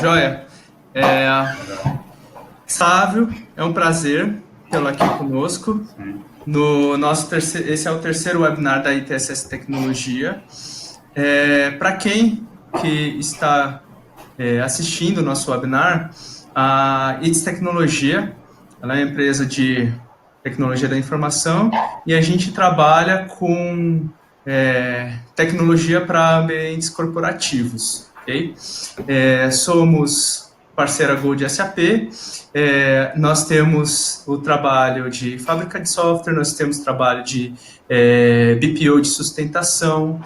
Joia. É, Sávio, é um prazer tê-lo aqui conosco. No nosso esse é o terceiro webinar da ITSS Tecnologia. Para quem que está assistindo o nosso webinar, a ITS Tecnologia, ela é uma empresa de tecnologia da informação e a gente trabalha com tecnologia para ambientes corporativos, ok? Somos parceira Gold SAP, nós temos o trabalho de fábrica de software, nós temos trabalho de BPO de sustentação,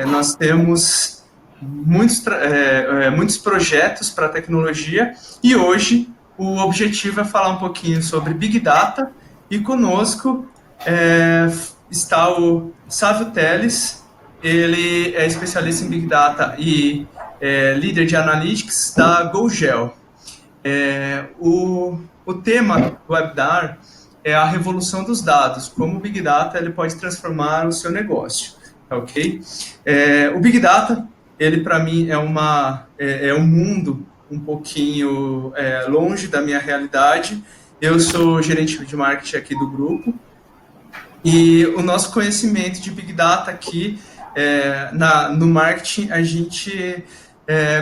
nós temos muitos projetos para tecnologia e hoje o objetivo é falar um pouquinho sobre Big Data e conosco está o Sávio Teles, ele é especialista em Big Data e líder de Analytics da GoGel. O tema do webinar é a revolução dos dados, como o Big Data ele pode transformar o seu negócio, ok? O Big Data, ele para mim é um mundo um pouquinho longe da minha realidade. Eu sou gerente de marketing aqui do grupo e o nosso conhecimento de Big Data aqui no marketing, a gente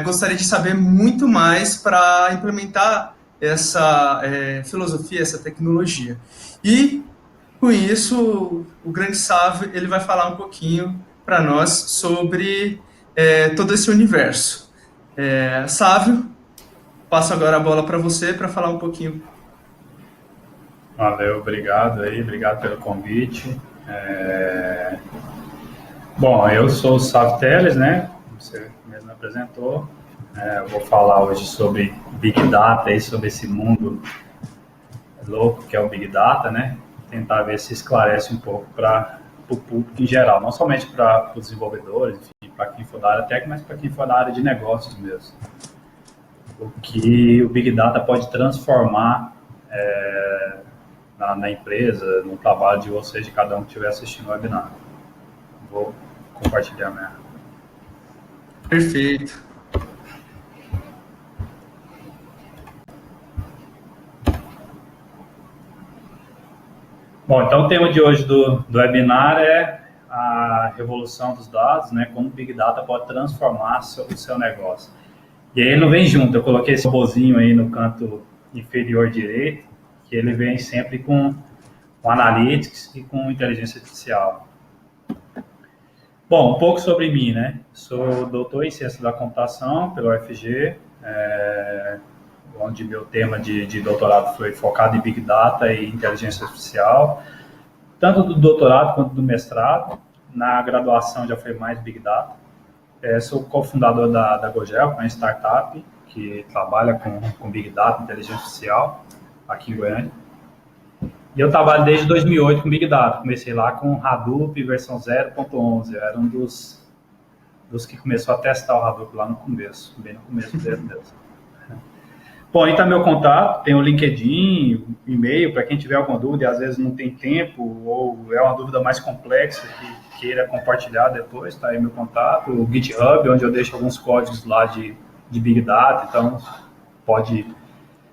gostaria de saber muito mais para implementar essa filosofia, essa tecnologia. E, com isso, o grande Sávio ele vai falar um pouquinho para nós sobre todo esse universo. Sávio, passo agora a bola para você para falar um pouquinho. Valeu, obrigado pelo convite. Bom, eu sou o Sávio Teles, né? Você mesmo apresentou. Eu vou falar hoje sobre Big Data e sobre esse mundo louco que é o Big Data, né? Tentar ver se esclarece um pouco para o público em geral, não somente para os desenvolvedores, enfim, para quem for da área técnica, mas para quem for da área de negócios mesmo. O que o Big Data pode transformar na empresa, no trabalho de vocês, de cada um que estiver assistindo o webinar. Vou compartilhar minha. Perfeito. Bom, então o tema de hoje do webinar é a revolução dos dados, né? Como o Big Data pode transformar o seu negócio. E aí ele não vem junto, eu coloquei esse robozinho aí no canto inferior direito, que ele vem sempre com Analytics e com inteligência artificial. Bom, um pouco sobre mim, né? Sou doutor em ciência da computação pela UFG, onde meu tema de doutorado foi focado em Big Data e inteligência artificial, tanto do doutorado quanto do mestrado. Na graduação já foi mais Big Data. Sou cofundador da GoGel, que é uma startup que trabalha com Big Data e inteligência artificial aqui em Goiânia. E eu trabalho desde 2008 com Big Data. Comecei lá com Hadoop versão 0.11. Eu era um dos que começou a testar o Hadoop lá no começo, bem no começo mesmo. Bom, aí está meu contato, tem o LinkedIn, o e-mail, para quem tiver alguma dúvida e às vezes não tem tempo ou é uma dúvida mais complexa que queira compartilhar depois, está aí meu contato. O GitHub, onde eu deixo alguns códigos lá de Big Data, então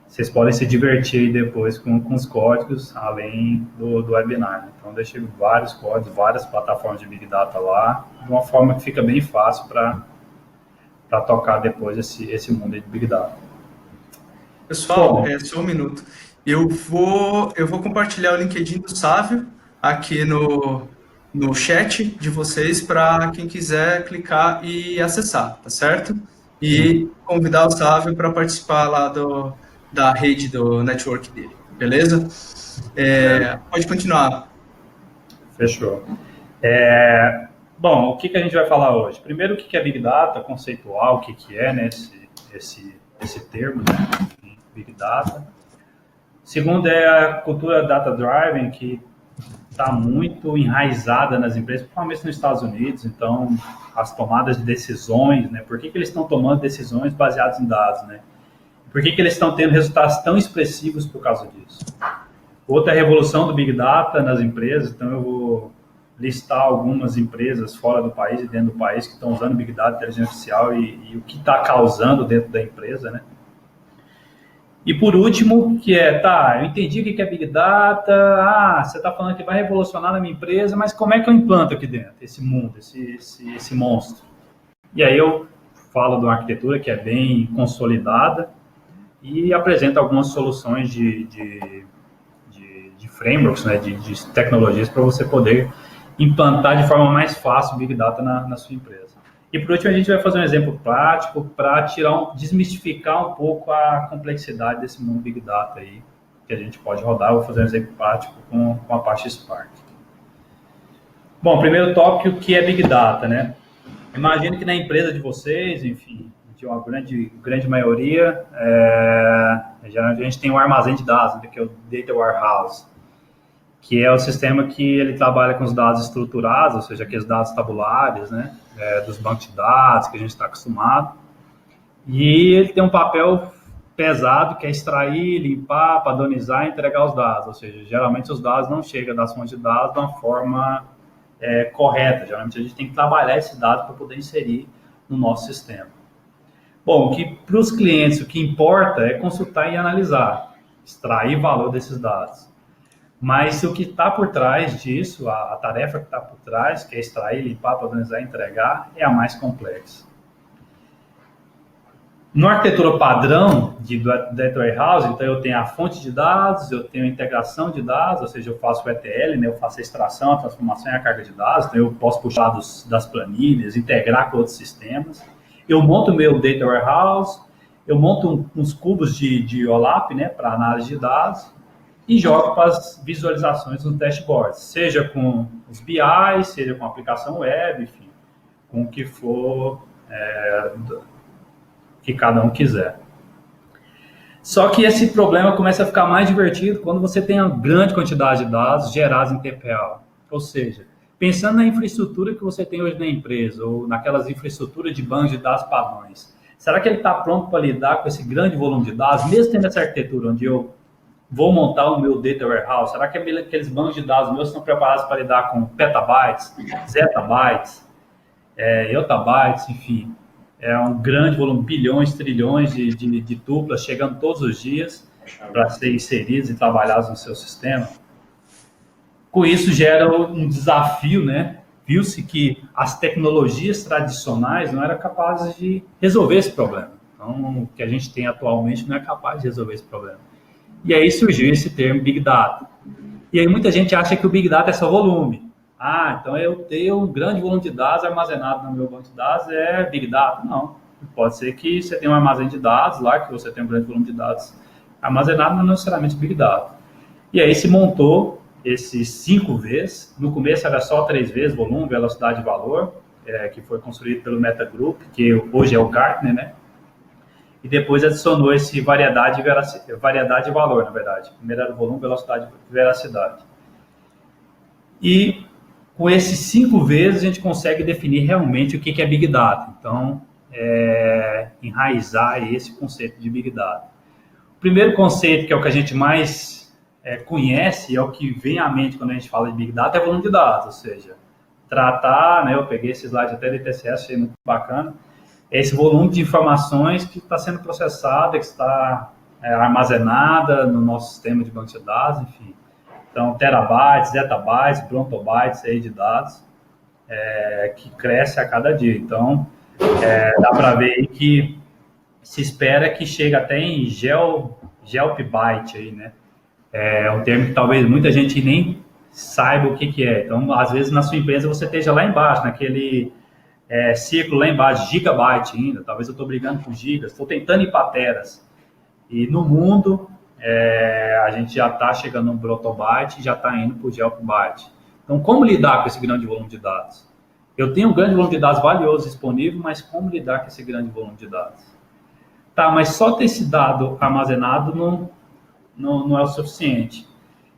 vocês podem se divertir aí depois com os códigos, além do webinar. Então, deixei vários códigos, várias plataformas de Big Data lá, de uma forma que fica bem fácil para tocar depois esse mundo aí de Big Data. Pessoal, só um minuto. Eu vou compartilhar o LinkedIn do Sávio aqui no chat de vocês para quem quiser clicar e acessar, tá certo? E convidar o Sávio para participar lá da rede do network dele, beleza? Pode continuar. Fechou. Bom, o que a gente vai falar hoje? Primeiro, o que é Big Data, conceitual, o que é, né, esse termo, né? Big Data. Segundo é a cultura data-driven, que está muito enraizada nas empresas, principalmente nos Estados Unidos. Então, as tomadas de decisões, né? Por que eles estão tomando decisões baseadas em dados, né? Por que eles estão tendo resultados tão expressivos por causa disso? Outra revolução do Big Data nas empresas, então eu vou listar algumas empresas fora do país e dentro do país que estão usando Big Data, inteligência artificial e o que está causando dentro da empresa, né? E por último, que eu entendi o que é Big Data, você está falando que vai revolucionar na minha empresa, mas como é que eu implanto aqui dentro esse mundo, esse monstro? E aí eu falo de uma arquitetura que é bem consolidada e apresento algumas soluções de frameworks, né, de tecnologias para você poder implantar de forma mais fácil o Big Data na sua empresa. E por último, a gente vai fazer um exemplo prático para desmistificar um pouco a complexidade desse mundo Big Data aí, que a gente pode rodar. Eu vou fazer um exemplo prático com a Apache Spark. Bom, primeiro tópico, o que é Big Data, né? Imagino que na empresa de vocês, enfim, de uma grande maioria, geralmente a gente tem um armazém de dados, que é o Data Warehouse, que é o sistema que ele trabalha com os dados estruturados, ou seja, aqueles dados tabulares, né, dos bancos de dados que a gente está acostumado. E ele tem um papel pesado, que é extrair, limpar, padronizar e entregar os dados. Ou seja, geralmente os dados não chegam das fontes de dados de uma forma correta. Geralmente a gente tem que trabalhar esse dado para poder inserir no nosso sistema. Bom, para os clientes o que importa é consultar e analisar, extrair valor desses dados. Mas o que está por trás disso, a tarefa que está por trás, que é extrair, limpar, padronizar e entregar, é a mais complexa. No arquitetura padrão de Data Warehouse, então eu tenho a fonte de dados, eu tenho a integração de dados, ou seja, eu faço o ETL, né, eu faço a extração, a transformação e a carga de dados, então eu posso puxar das planilhas, integrar com outros sistemas. Eu monto o meu Data Warehouse, eu monto uns cubos de OLAP, né, para análise de dados, e jogo para as visualizações nos dashboards, seja com os BI, seja com a aplicação web, enfim, com o que for que cada um quiser. Só que esse problema começa a ficar mais divertido quando você tem uma grande quantidade de dados gerados em tempo real. Ou seja, pensando na infraestrutura que você tem hoje na empresa, ou naquelas infraestruturas de bancos de dados padrões, será que ele está pronto para lidar com esse grande volume de dados, mesmo tendo essa arquitetura onde eu vou montar o meu Data Warehouse? Será que aqueles bancos de dados meus estão preparados para lidar com petabytes, zettabytes, yottabytes, enfim? É um grande volume, bilhões, trilhões de tuplas chegando todos os dias para serem inseridos e trabalhados no seu sistema. Com isso, gera um desafio, né? Viu-se que as tecnologias tradicionais não eram capazes de resolver esse problema. Então, o que a gente tem atualmente não é capaz de resolver esse problema. E aí surgiu esse termo Big Data. E aí muita gente acha que o Big Data é só volume. Então eu tenho um grande volume de dados armazenado no meu banco de dados, é Big Data? Não. Pode ser que você tenha um armazém de dados lá, que você tem um grande volume de dados armazenado, não necessariamente Big Data. E aí se montou esses 5 Vs. No começo era só 3 Vs, volume, velocidade e valor, que foi construído pelo Metagroup, que hoje é o Gartner, né? E depois adicionou esse variedade e valor, na verdade. Primeiro era volume, velocidade e veracidade. E com esses 5 Vs a gente consegue definir realmente o que é Big Data. Então, enraizar esse conceito de Big Data. O primeiro conceito, que é o que a gente mais conhece, é o que vem à mente quando a gente fala de Big Data, é volume de dados, ou seja, tratar, né, eu peguei esse slide até do ITCS, achei muito bacana, esse volume de informações que está sendo processada, que está armazenada no nosso sistema de banco de dados, enfim. Então, terabytes, zettabytes, prontobytes aí de dados, que cresce a cada dia. Então, dá para ver aí que se espera que chegue até em GeoPbyte aí, né? É um termo que talvez muita gente nem saiba o que é. Então, às vezes, na sua empresa, você esteja lá embaixo, naquele círculo lá embaixo, gigabyte ainda. Talvez eu estou brigando com gigas, estou tentando ir para teras. E no mundo, a gente já está chegando no protobyte e já está indo para o GeoPbyte. Então, como lidar com esse grande volume de dados? Eu tenho um grande volume de dados valioso disponível, mas como lidar com esse grande volume de dados? Tá, mas só ter esse dado armazenado não é o suficiente.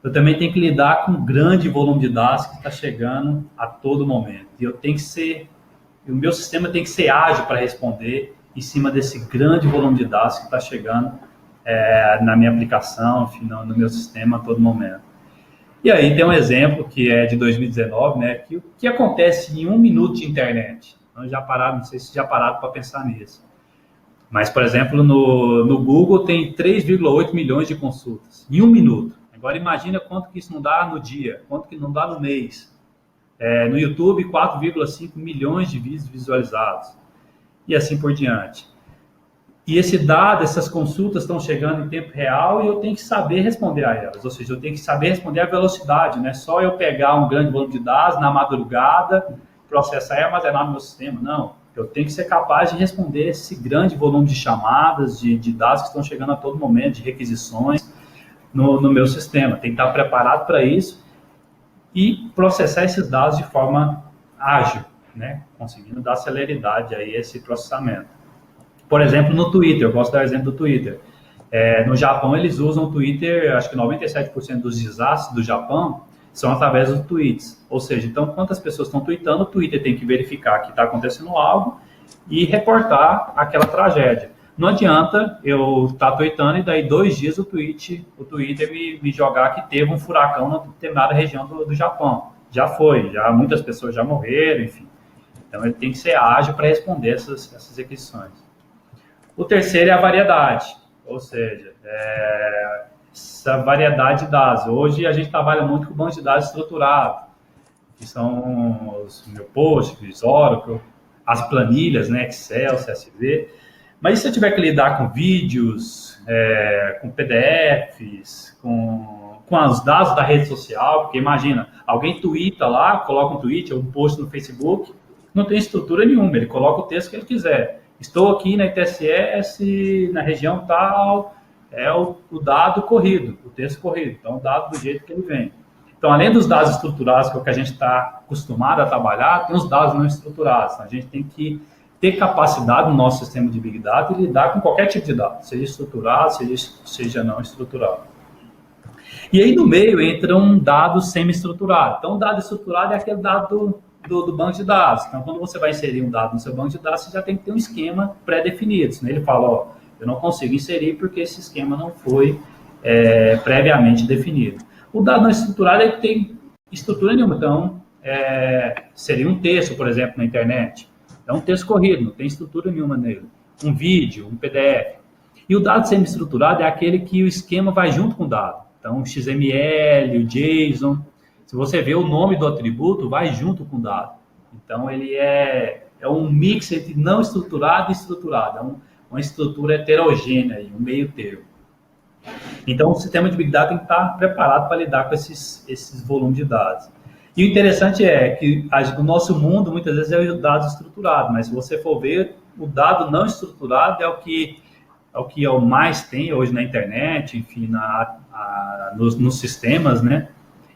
Eu também tenho que lidar com um grande volume de dados que está chegando a todo momento. E o meu sistema tem que ser ágil para responder em cima desse grande volume de dados que está chegando na minha aplicação, enfim, no meu sistema a todo momento. E aí tem um exemplo que é de 2019, né? Que o que acontece em 1 minuto de internet? Então, já pararam, não sei se já pararam para pensar nisso. Mas, por exemplo, no Google tem 3,8 milhões de consultas em 1 minuto. Agora imagina quanto que isso não dá no dia, quanto que não dá no mês. No YouTube, 4,5 milhões de vídeos visualizados. E assim por diante. E esse dado, essas consultas estão chegando em tempo real e eu tenho que saber responder a elas. Ou seja, eu tenho que saber responder a velocidade, não é só eu pegar um grande volume de dados na madrugada, processar e armazenar no meu sistema. Não, eu tenho que ser capaz de responder esse grande volume de chamadas, de dados que estão chegando a todo momento, de requisições no meu sistema. Tem que estar preparado para isso e processar esses dados de forma ágil, né? Conseguindo dar celeridade a esse processamento. Por exemplo, no Twitter, eu gosto de dar o exemplo do Twitter. No Japão, eles usam o Twitter, acho que 97% dos desastres do Japão são através dos tweets. Ou seja, então, quantas pessoas estão tweetando, o Twitter tem que verificar que está acontecendo algo e reportar aquela tragédia. Não adianta eu estar tweetando e daí 2 dias o Twitter me jogar que teve um furacão na determinada região do Japão. Já foi, muitas pessoas já morreram, enfim. Então, ele tem que ser ágil para responder essas requisições. O terceiro é a variedade, ou seja, essa variedade de dados. Hoje a gente trabalha muito com banco de dados estruturado, que são os Postgres, Oracle, as planilhas, né, Excel, CSV. Mas e se eu tiver que lidar com vídeos, com PDFs, com os dados da rede social? Porque imagina, alguém twitta lá, coloca um tweet ou um post no Facebook, não tem estrutura nenhuma, ele coloca o texto que ele quiser. Estou aqui na ITSS, na região tal, é o dado corrido, o texto corrido. Então, o dado do jeito que ele vem. Então, além dos dados estruturados, que é o que a gente está acostumado a trabalhar, tem os dados não estruturados. Então, a gente tem que ter capacidade no nosso sistema de Big Data e lidar com qualquer tipo de dado, seja estruturado, seja não estruturado. E aí, no meio, entra um dado semi-estruturado. Então, o dado estruturado é aquele dado do banco de dados. Então, quando você vai inserir um dado no seu banco de dados, você já tem que ter um esquema pré-definido. Senão ele fala, eu não consigo inserir porque esse esquema não foi previamente definido. O dado não estruturado é que tem estrutura nenhuma. Então, seria um texto, por exemplo, na internet. É um texto corrido, não tem estrutura nenhuma nele. Um vídeo, um PDF. E o dado semi-estruturado é aquele que o esquema vai junto com o dado. Então, o XML, o JSON. Se você vê o nome do atributo, vai junto com o dado. Então, ele é um mix entre não estruturado e estruturado. É uma estrutura heterogênea, um meio termo. Então, o sistema de Big Data tem que estar preparado para lidar com esses volumes de dados. E o interessante é que o nosso mundo, muitas vezes, é o dado estruturado, mas se você for ver, o dado não estruturado é o que eu mais tenho hoje na internet, enfim, nos sistemas, né?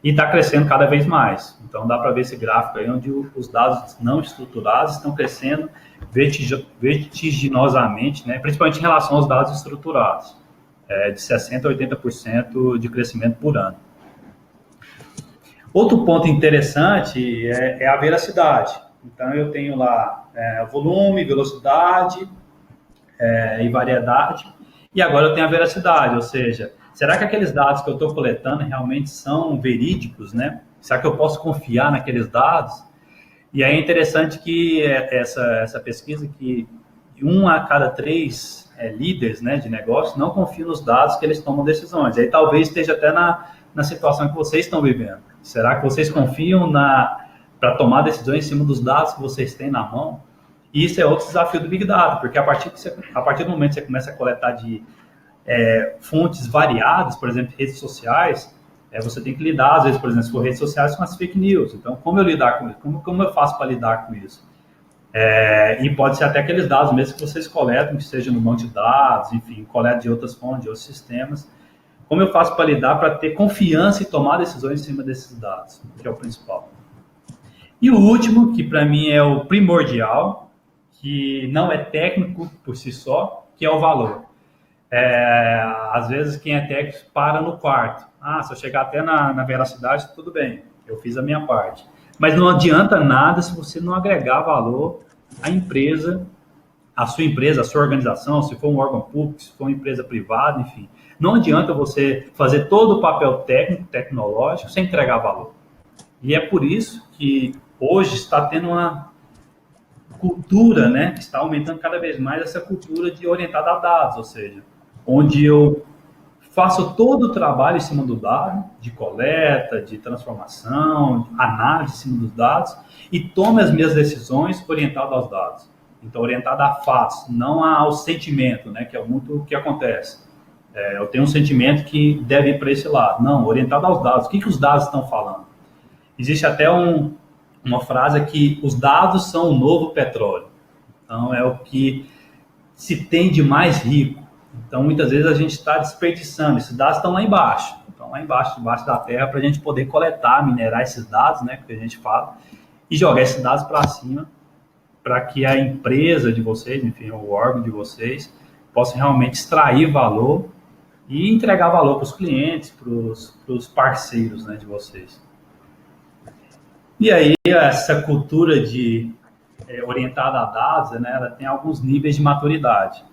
E está crescendo cada vez mais. Então, dá para ver esse gráfico aí, onde os dados não estruturados estão crescendo vertiginosamente, né? Principalmente em relação aos dados estruturados, de 60% a 80% de crescimento por ano. Outro ponto interessante é a veracidade. Então, eu tenho lá volume, velocidade e variedade, e agora eu tenho a veracidade, ou seja, será que aqueles dados que eu estou coletando realmente são verídicos, né? Será que eu posso confiar naqueles dados? E aí é interessante que essa pesquisa, que 1 a cada 3 líderes, né, de negócio não confiam nos dados que eles tomam decisões. Aí talvez esteja até na situação que vocês estão vivendo. Será que vocês confiam para tomar decisões em cima dos dados que vocês têm na mão? E isso é outro desafio do Big Data, porque a partir do momento que você começa a coletar de fontes variadas, por exemplo, redes sociais, você tem que lidar, às vezes, por exemplo, se for redes sociais, com as fake news. Então, como eu lidar com isso? Como eu faço para lidar com isso? E pode ser até aqueles dados mesmo que vocês coletam, que seja no banco de dados, enfim, coleta de outras fontes, de outros sistemas. Como eu faço para lidar, para ter confiança e tomar decisões em cima desses dados, que é o principal. E o último, que para mim é o primordial, que não é técnico por si só, que é o valor. Às vezes quem é técnico para no quarto. Se eu chegar até na veracidade, tudo bem, eu fiz a minha parte. Mas não adianta nada se você não agregar valor à empresa a sua empresa, a sua organização, se for um órgão público, se for uma empresa privada, enfim. Não adianta você fazer todo o papel técnico, tecnológico, sem entregar valor. E é por isso que hoje está tendo uma cultura, né? Está aumentando cada vez mais essa cultura de orientada a dados, ou seja, onde eu faço todo o trabalho em cima do dado, de coleta, de transformação, análise em cima dos dados, e tomo as minhas decisões orientado aos dados. Então, orientado a fatos, não ao sentimento, né? Que é muito o que acontece. Eu tenho um sentimento que deve ir para esse lado. Não, orientado aos dados. O que os dados estão falando? Existe até uma frase que os dados são o novo petróleo. Então, é o que se tem de mais rico. Então, muitas vezes a gente está desperdiçando. Esses dados estão lá embaixo. Estão lá embaixo, debaixo da terra, para a gente poder coletar, minerar esses dados, né, que a gente fala, e jogar esses dados para cima, para que a empresa de vocês, enfim, o órgão de vocês, possa realmente extrair valor e entregar valor para os clientes, para os parceiros, né, de vocês. E aí, essa cultura de orientada a dados, né, ela tem alguns níveis de maturidade.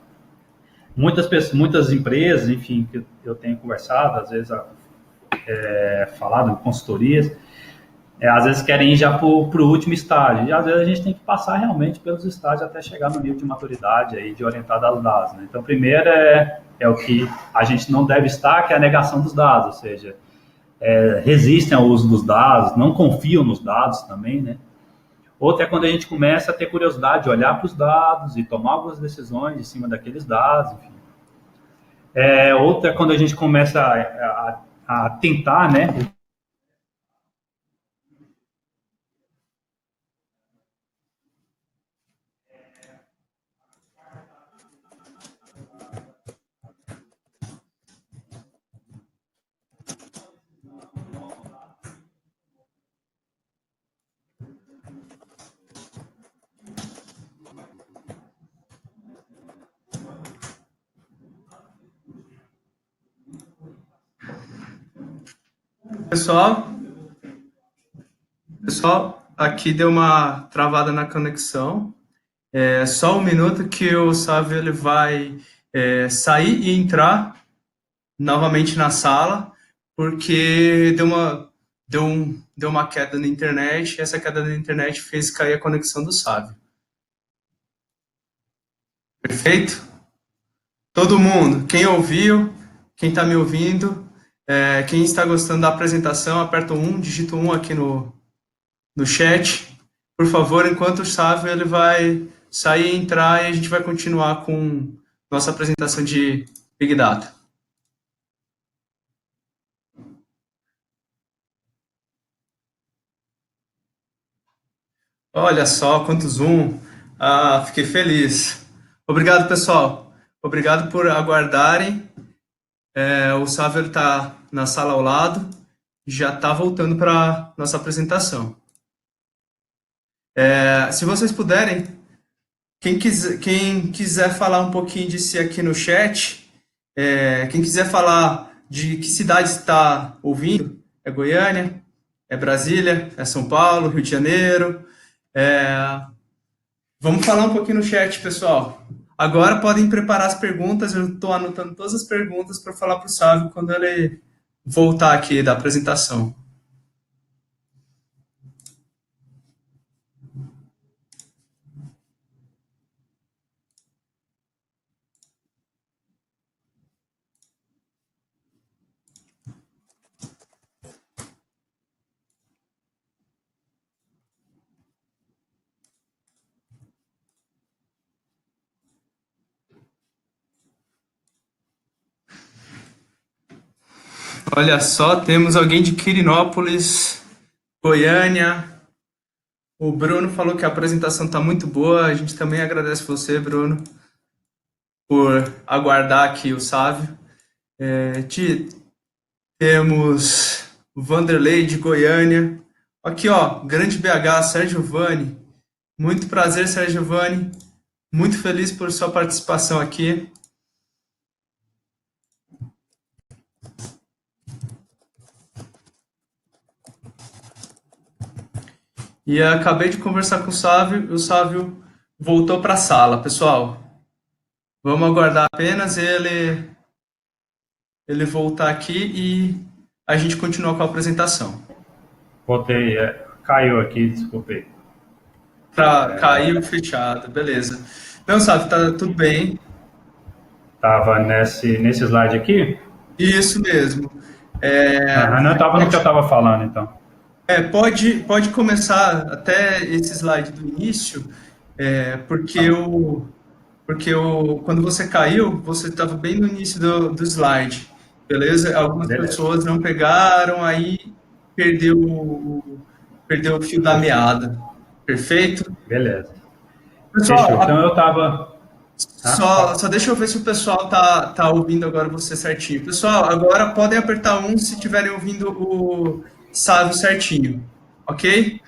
Muitas empresas, enfim, que eu tenho conversado, às vezes falado em consultorias, às vezes querem ir já para o último estágio, e às vezes a gente tem que passar realmente pelos estágios até chegar no nível de maturidade aí, de orientada aos dados. Né? Então, primeiro é o que a gente não deve estar, que é a negação dos dados, ou seja, resistem ao uso dos dados, não confiam nos dados também, né? Outra é quando a gente começa a ter curiosidade de olhar para os dados e tomar algumas decisões em cima daqueles dados, enfim. Outra é quando a gente começa a tentar, né? Pessoal, aqui deu uma travada na conexão. Só um minuto que o Sávio ele vai sair e entrar novamente na sala, porque deu uma queda na internet, e essa queda na internet fez cair a conexão do Sávio. Perfeito? Todo mundo, quem ouviu, quem está me ouvindo, quem está gostando da apresentação, aperta o 1, digita o 1 aqui no chat. Por favor, enquanto o Sávio ele vai sair e entrar, e a gente vai continuar com nossa apresentação de Big Data. Olha só quanto zoom. Fiquei feliz. Obrigado, pessoal. Obrigado por aguardarem. O Sávio está na sala ao lado. Já está voltando para nossa apresentação. Se vocês puderem, quem quiser falar um pouquinho de si aqui no chat, quem quiser falar de que cidade está ouvindo, é Goiânia, é Brasília, é São Paulo, Rio de Janeiro. Vamos falar um pouquinho no chat, pessoal. Agora podem preparar as perguntas, eu estou anotando todas as perguntas para falar para o Sávio quando ele voltar aqui da apresentação. Olha só, temos alguém de Quirinópolis, Goiânia. O Bruno falou que a apresentação está muito boa. A gente também agradece você, Bruno, por aguardar aqui o Sávio. Temos o Vanderlei de Goiânia. Aqui, ó, Grande BH, Sérgio Vani. Muito prazer, Sérgio Vani. Muito feliz por sua participação aqui. E acabei de conversar com o Sávio Voltou para a sala, pessoal. Vamos aguardar apenas ele voltar aqui e a gente continua com a apresentação. Voltei, caiu aqui, desculpei. Caiu fechado, beleza. Não, sabe, tá tudo bem. Tava nesse slide aqui? Isso mesmo. É, Aham, não, tava no que eu tava falando, então. pode começar até esse slide do início, quando você caiu, você estava bem no início do slide, beleza? Algumas Beleza. pessoas não pegaram, aí perdeu perdeu o fio da O fio. meada. Perfeito? Beleza. Fechou. Então Pessoal, eu tava. Ah, só deixa eu ver se o pessoal tá ouvindo agora você certinho. Pessoal, agora podem apertar um se estiverem ouvindo o Sávio certinho, ok?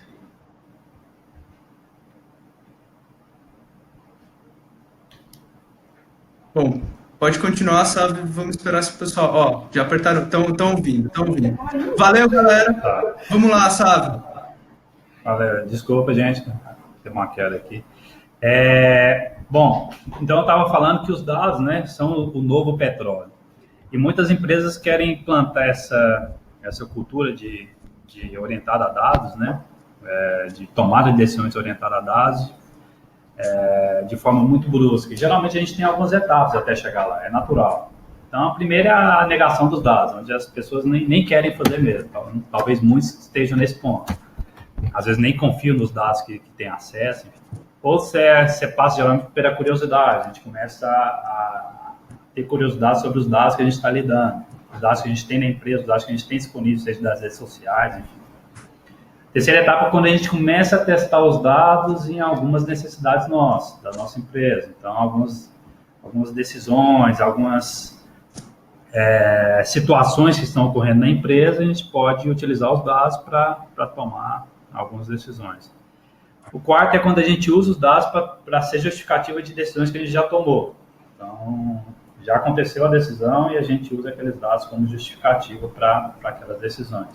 Bom, pode continuar, Sávio. Vamos esperar se o pessoal. Ó, já apertaram, estão ouvindo, estão ouvindo. Valeu, galera. tá. Vamos lá, Sávio. Valeu. Desculpa, gente. Tem uma queda aqui. Bom, então eu estava falando que os dados, né, são o novo petróleo. E muitas empresas querem implantar essa cultura de orientada a dados, né, de tomada de decisões orientada a dados, de forma muito brusca. E, geralmente a gente tem algumas etapas até chegar lá, é natural. Então, a primeira é a negação dos dados, onde as pessoas nem querem fazer mesmo. Talvez muitos estejam nesse ponto. Às vezes nem confiam nos dados que têm acesso. Ou você passa geralmente pela curiosidade, a gente começa a ter curiosidade sobre os dados que a gente está lidando, os dados que a gente tem na empresa, os dados que a gente tem disponíveis, seja das redes sociais, enfim. Terceira etapa é quando a gente começa a testar os dados em algumas necessidades nossas, da nossa empresa. Então, algumas decisões, algumas situações que estão ocorrendo na empresa, a gente pode utilizar os dados para tomar algumas decisões. O quarto é quando a gente usa os dados para ser justificativa de decisões que a gente já tomou. Então, já aconteceu a decisão e a gente usa aqueles dados como justificativa para aquelas decisões.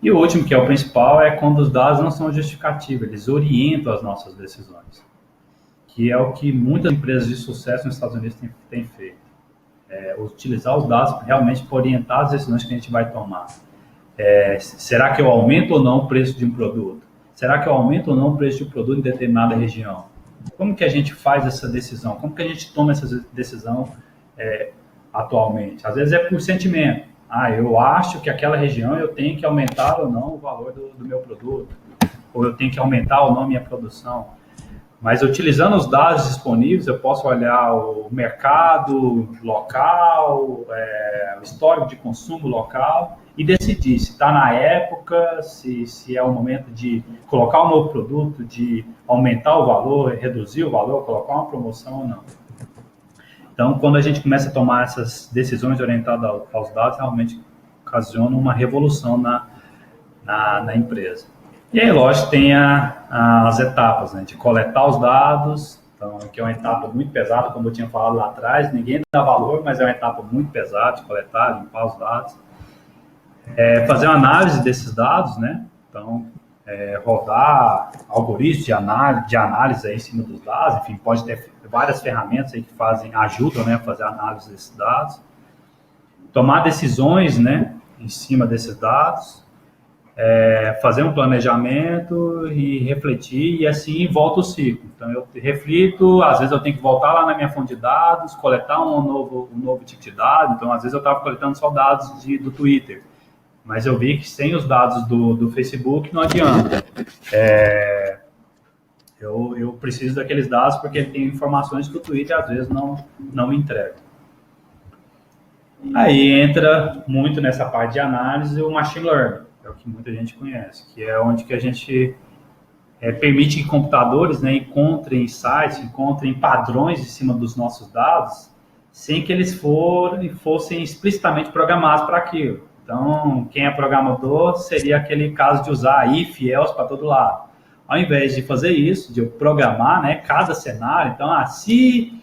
E o último, que é o principal, é quando os dados não são justificativos, eles orientam as nossas decisões, que é o que muitas empresas de sucesso nos Estados Unidos têm feito. Utilizar os dados realmente para orientar as decisões que a gente vai tomar. Será que eu aumento ou não o preço de um produto? Será que eu aumento ou não o preço de um produto em determinada região? Como que a gente faz essa decisão? Como que a gente toma essa decisão atualmente? Às vezes é por sentimento. Eu acho que aquela região eu tenho que aumentar ou não o valor do meu produto, ou eu tenho que aumentar ou não a minha produção. Mas utilizando os dados disponíveis, eu posso olhar o mercado local, o histórico de consumo local e decidir se está na época, se é o momento de colocar um novo produto, de aumentar o valor, reduzir o valor, colocar uma promoção ou não. Então, quando a gente começa a tomar essas decisões orientadas aos dados, realmente ocasiona uma revolução na empresa. E aí, lógico, tem as etapas, né, de coletar os dados, então, que é uma etapa muito pesada, como eu tinha falado lá atrás, ninguém dá valor, mas é uma etapa muito pesada de coletar, limpar os dados. Fazer uma análise desses dados, né, então, rodar algoritmos de análise aí em cima dos dados, enfim, pode ter várias ferramentas aí que ajudam, né, a fazer a análise desses dados, tomar decisões, né, em cima desses dados, fazer um planejamento e refletir, e assim volta o ciclo. Então, eu reflito, às vezes eu tenho que voltar lá na minha fonte de dados, coletar um novo tipo de dado. Então, às vezes eu estava coletando só dados do Twitter, mas eu vi que sem os dados do Facebook não adianta. Eu preciso daqueles dados porque ele tem informações que o Twitter às vezes não entrega. Aí entra muito nessa parte de análise o machine learning, é o que muita gente conhece, que é onde que a gente permite que computadores, né, encontrem insights, encontrem padrões em cima dos nossos dados, sem que eles fossem explicitamente programados para aquilo. Então, quem é programador seria aquele caso de usar if, else para todo lado. Ao invés de fazer isso, de eu programar, né, cada cenário, então, se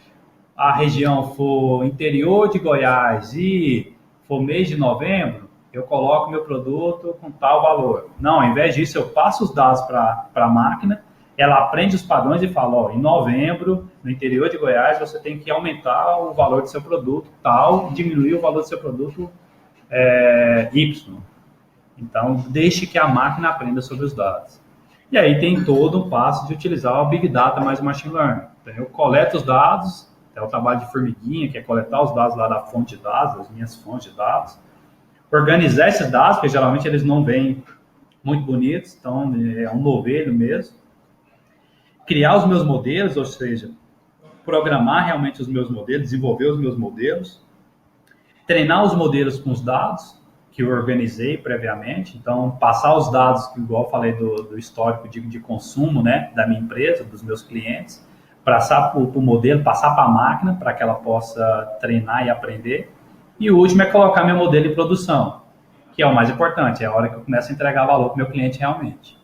a região for interior de Goiás e for mês de novembro, eu coloco meu produto com tal valor. Não, ao invés disso, eu passo os dados para a máquina ela aprende os padrões e fala, ó, em novembro, no interior de Goiás, você tem que aumentar o valor do seu produto tal, diminuir o valor do seu produto Y. Então, deixe que a máquina aprenda sobre os dados. E aí tem todo um passo de utilizar o Big Data mais o Machine Learning. Então, eu coleto os dados, é o trabalho de formiguinha, que é coletar os dados lá da fonte de dados, das minhas fontes de dados, organizar esses dados, porque geralmente eles não vêm muito bonitos, então é um novelho mesmo. Criar os meus modelos, ou seja, programar realmente os meus modelos, desenvolver os meus modelos, treinar os modelos com os dados que eu organizei previamente, então passar os dados, que igual eu falei do histórico de consumo, né, da minha empresa, dos meus clientes, passar para o modelo, passar para a máquina, para que ela possa treinar e aprender. E o último é colocar meu modelo em produção, que é o mais importante, é a hora que eu começo a entregar valor para o meu cliente realmente.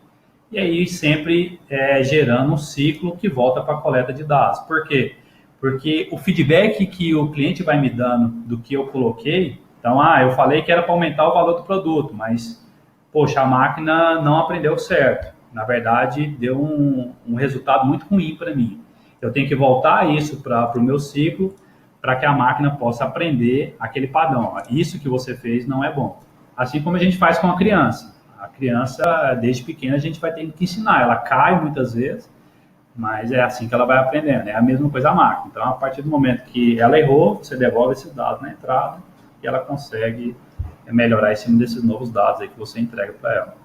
E aí sempre gerando um ciclo que volta para a coleta de dados. Por quê? Porque o feedback que o cliente vai me dando do que eu coloquei, então, eu falei que era para aumentar o valor do produto, mas, poxa, a máquina não aprendeu certo. Na verdade, deu um resultado muito ruim para mim. Eu tenho que voltar isso para o meu ciclo, para que a máquina possa aprender aquele padrão. Isso que você fez não é bom. Assim como a gente faz com a criança. A criança, desde pequena, a gente vai ter que ensinar. Ela cai muitas vezes, mas é assim que ela vai aprendendo. É a mesma coisa a máquina. Então, a partir do momento que ela errou, você devolve esses dados na entrada e ela consegue melhorar em cima desses novos dados aí que você entrega para ela.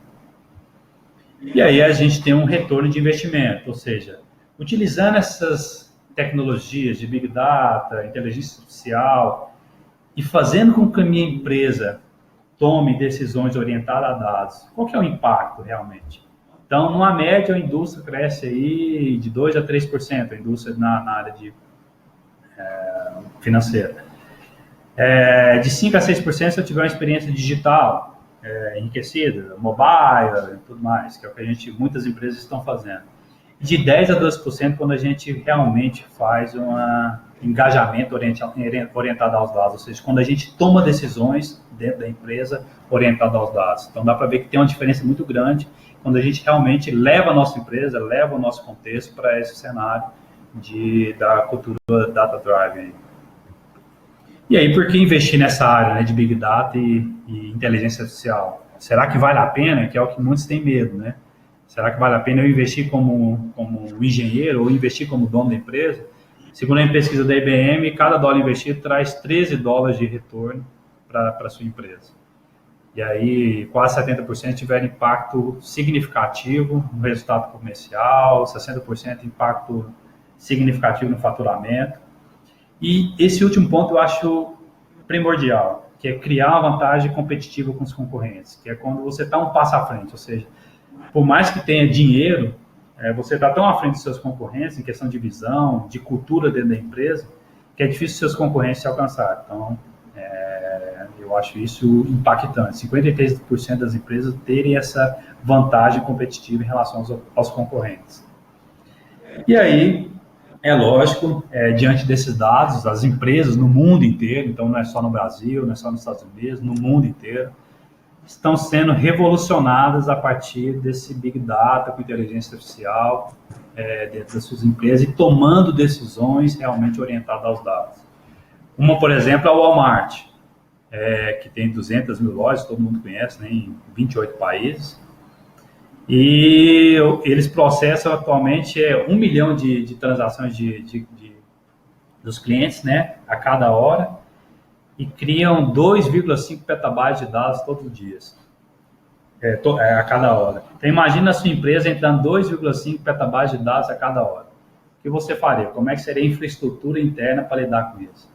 E aí a gente tem um retorno de investimento, ou seja, utilizando essas tecnologias de Big Data, inteligência artificial e fazendo com que a minha empresa tome decisões orientadas a dados, qual que é o impacto realmente? Então, numa média, a indústria cresce aí de 2% a 3%, a indústria na área financeira. De 5% a 6% se eu tiver uma experiência digital enriquecida, mobile e tudo mais, que é o que muitas empresas estão fazendo. De 10% a 12% quando a gente realmente faz um engajamento orientado aos dados, ou seja, quando a gente toma decisões dentro da empresa orientada aos dados. Então dá para ver que tem uma diferença muito grande quando a gente realmente leva a nossa empresa, leva o nosso contexto para esse cenário da cultura data-driven. E aí, por que investir nessa área, né, de Big Data e inteligência artificial? Será que vale a pena? Que é o que muitos têm medo, né? Será que vale a pena eu investir como engenheiro ou investir como dono da empresa? Segundo a pesquisa da IBM, cada dólar investido traz $13 de retorno para a sua empresa. E aí, quase 70% tiveram impacto significativo no resultado comercial, 60% impacto significativo no faturamento. E esse último ponto eu acho primordial, que é criar uma vantagem competitiva com os concorrentes, que é quando você está um passo à frente, ou seja, por mais que tenha dinheiro, você está tão à frente dos seus concorrentes em questão de visão, de cultura dentro da empresa, que é difícil seus concorrentes se alcançarem. Então, eu acho isso impactante. 53% das empresas terem essa vantagem competitiva em relação aos concorrentes. E aí, é lógico, diante desses dados, as empresas no mundo inteiro, então não é só no Brasil, não é só nos Estados Unidos, no mundo inteiro, estão sendo revolucionadas a partir desse Big Data com inteligência artificial dentro das suas empresas e tomando decisões realmente orientadas aos dados. Uma, por exemplo, é o Walmart, que tem 200 mil lojas, todo mundo conhece, né, em 28 países. E eles processam atualmente 1 milhão de transações dos clientes, né, a cada hora, e criam 2,5 petabytes de dados todos os dias, a cada hora. Então, imagina a sua empresa entrando 2,5 petabytes de dados a cada hora. O que você faria? Como é que seria a infraestrutura interna para lidar com isso?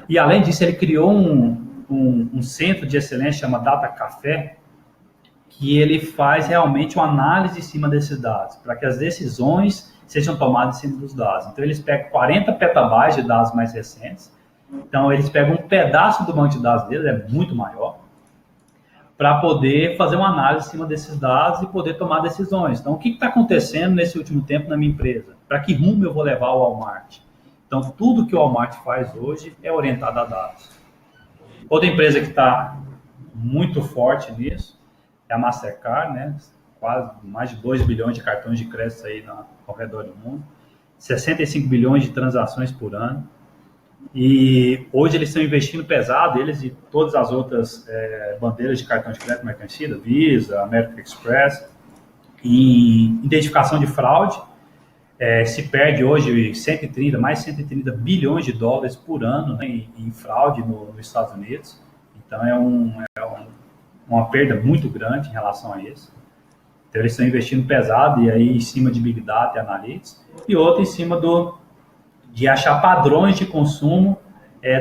E, além disso, ele criou um centro de excelência chamado Data Café, que ele faz realmente uma análise em cima desses dados, para que as decisões sejam tomadas em cima dos dados. Então, eles pegam 40 petabytes de dados mais recentes, então eles pegam um pedaço do banco de dados deles, é muito maior, para poder fazer uma análise em cima desses dados e poder tomar decisões. Então, o que está acontecendo nesse último tempo na minha empresa? Para que rumo eu vou levar o Walmart? Então, tudo que o Walmart faz hoje é orientado a dados. Outra empresa que está muito forte nisso é a Mastercard, né? quase mais de 2 bilhões de cartões de crédito aí ao redor do mundo, 65 bilhões de transações por ano. E hoje eles estão investindo pesado, eles e todas as outras bandeiras de cartão de crédito mercantil, Visa, American Express, em identificação de fraude. Se perde hoje mais 130 bilhões de dólares por ano, né, em fraude nos Estados Unidos. Então uma perda muito grande em relação a isso. Então eles estão investindo pesado e aí em cima de Big Data e Analytics, e outro em cima de achar padrões de consumo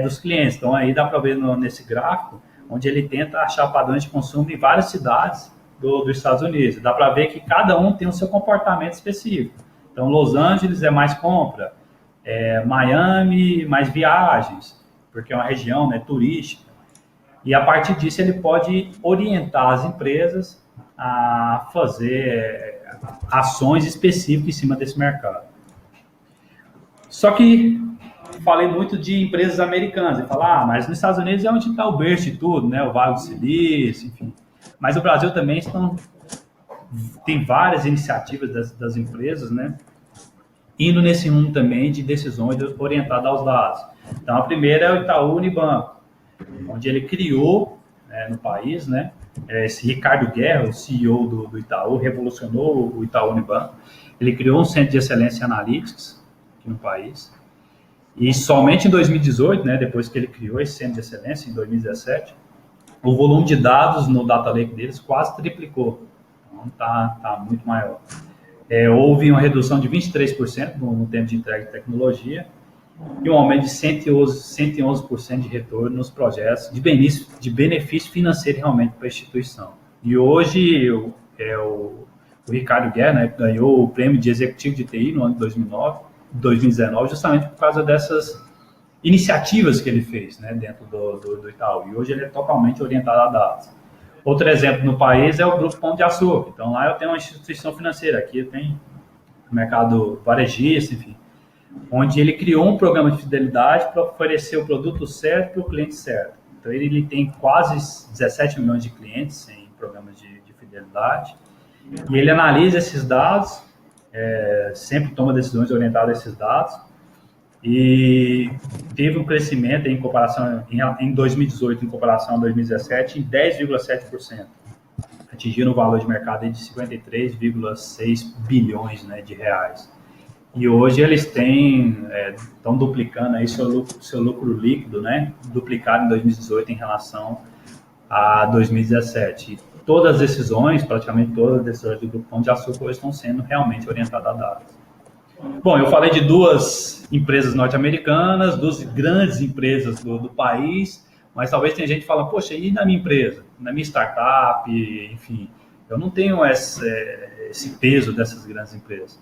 dos clientes. Então aí dá para ver nesse gráfico, onde ele tenta achar padrões de consumo em várias cidades dos Estados Unidos. Dá para ver que cada um tem o seu comportamento específico. Então Los Angeles é mais compra, Miami mais viagens, porque é uma região, né, turística. E a partir disso ele pode orientar as empresas a fazer ações específicas em cima desse mercado. Só que falei muito de empresas americanas, e falar, mas nos Estados Unidos é onde está o berço de tudo, né? O Vale do Silício, enfim. Mas o Brasil também tem várias iniciativas das empresas, né? Indo nesse rumo também de decisões orientadas aos dados. Então, a primeira é o Itaú Unibanco, onde ele criou no país, né? Esse Ricardo Guerra, o CEO do Itaú, revolucionou o Itaú Unibanco. Ele criou um centro de excelência em analytics aqui no país. E somente em 2018, né, depois que ele criou esse centro de excelência, em 2017, o volume de dados no data lake deles quase triplicou. Então, está muito maior. Houve uma redução de 23% no tempo de entrega de tecnologia e um aumento de 111% de retorno nos projetos de benefício financeiro realmente para a instituição. E hoje o Ricardo Guerra, né, ganhou o prêmio de executivo de TI no ano de 2019, justamente por causa dessas iniciativas que ele fez, né, dentro do Itaú. E hoje ele é totalmente orientado a dados. Outro exemplo no país é o Grupo Pão de Açúcar. Então lá eu tenho uma instituição financeira, aqui eu tenho mercado varejista, enfim, onde ele criou um programa de fidelidade para oferecer o produto certo para o cliente certo. Então ele tem quase 17 milhões de clientes em programas de fidelidade, e ele analisa esses dados, sempre toma decisões orientadas a esses dados, e teve um crescimento em 2018 em comparação a 2017 em 10,7%, atingindo o valor de mercado de 53,6 bilhões, né, de reais. E hoje eles estão duplicando aí seu lucro líquido, né, duplicado em 2018 em relação a 2017. E todas as decisões, praticamente todas as decisões do Grupo Pão de Açúcar hoje estão sendo realmente orientadas a dados. Bom, eu falei de duas empresas norte-americanas, duas grandes empresas do país, mas talvez tenha gente que fala, poxa, e na minha empresa, na minha startup, enfim, eu não tenho esse peso dessas grandes empresas.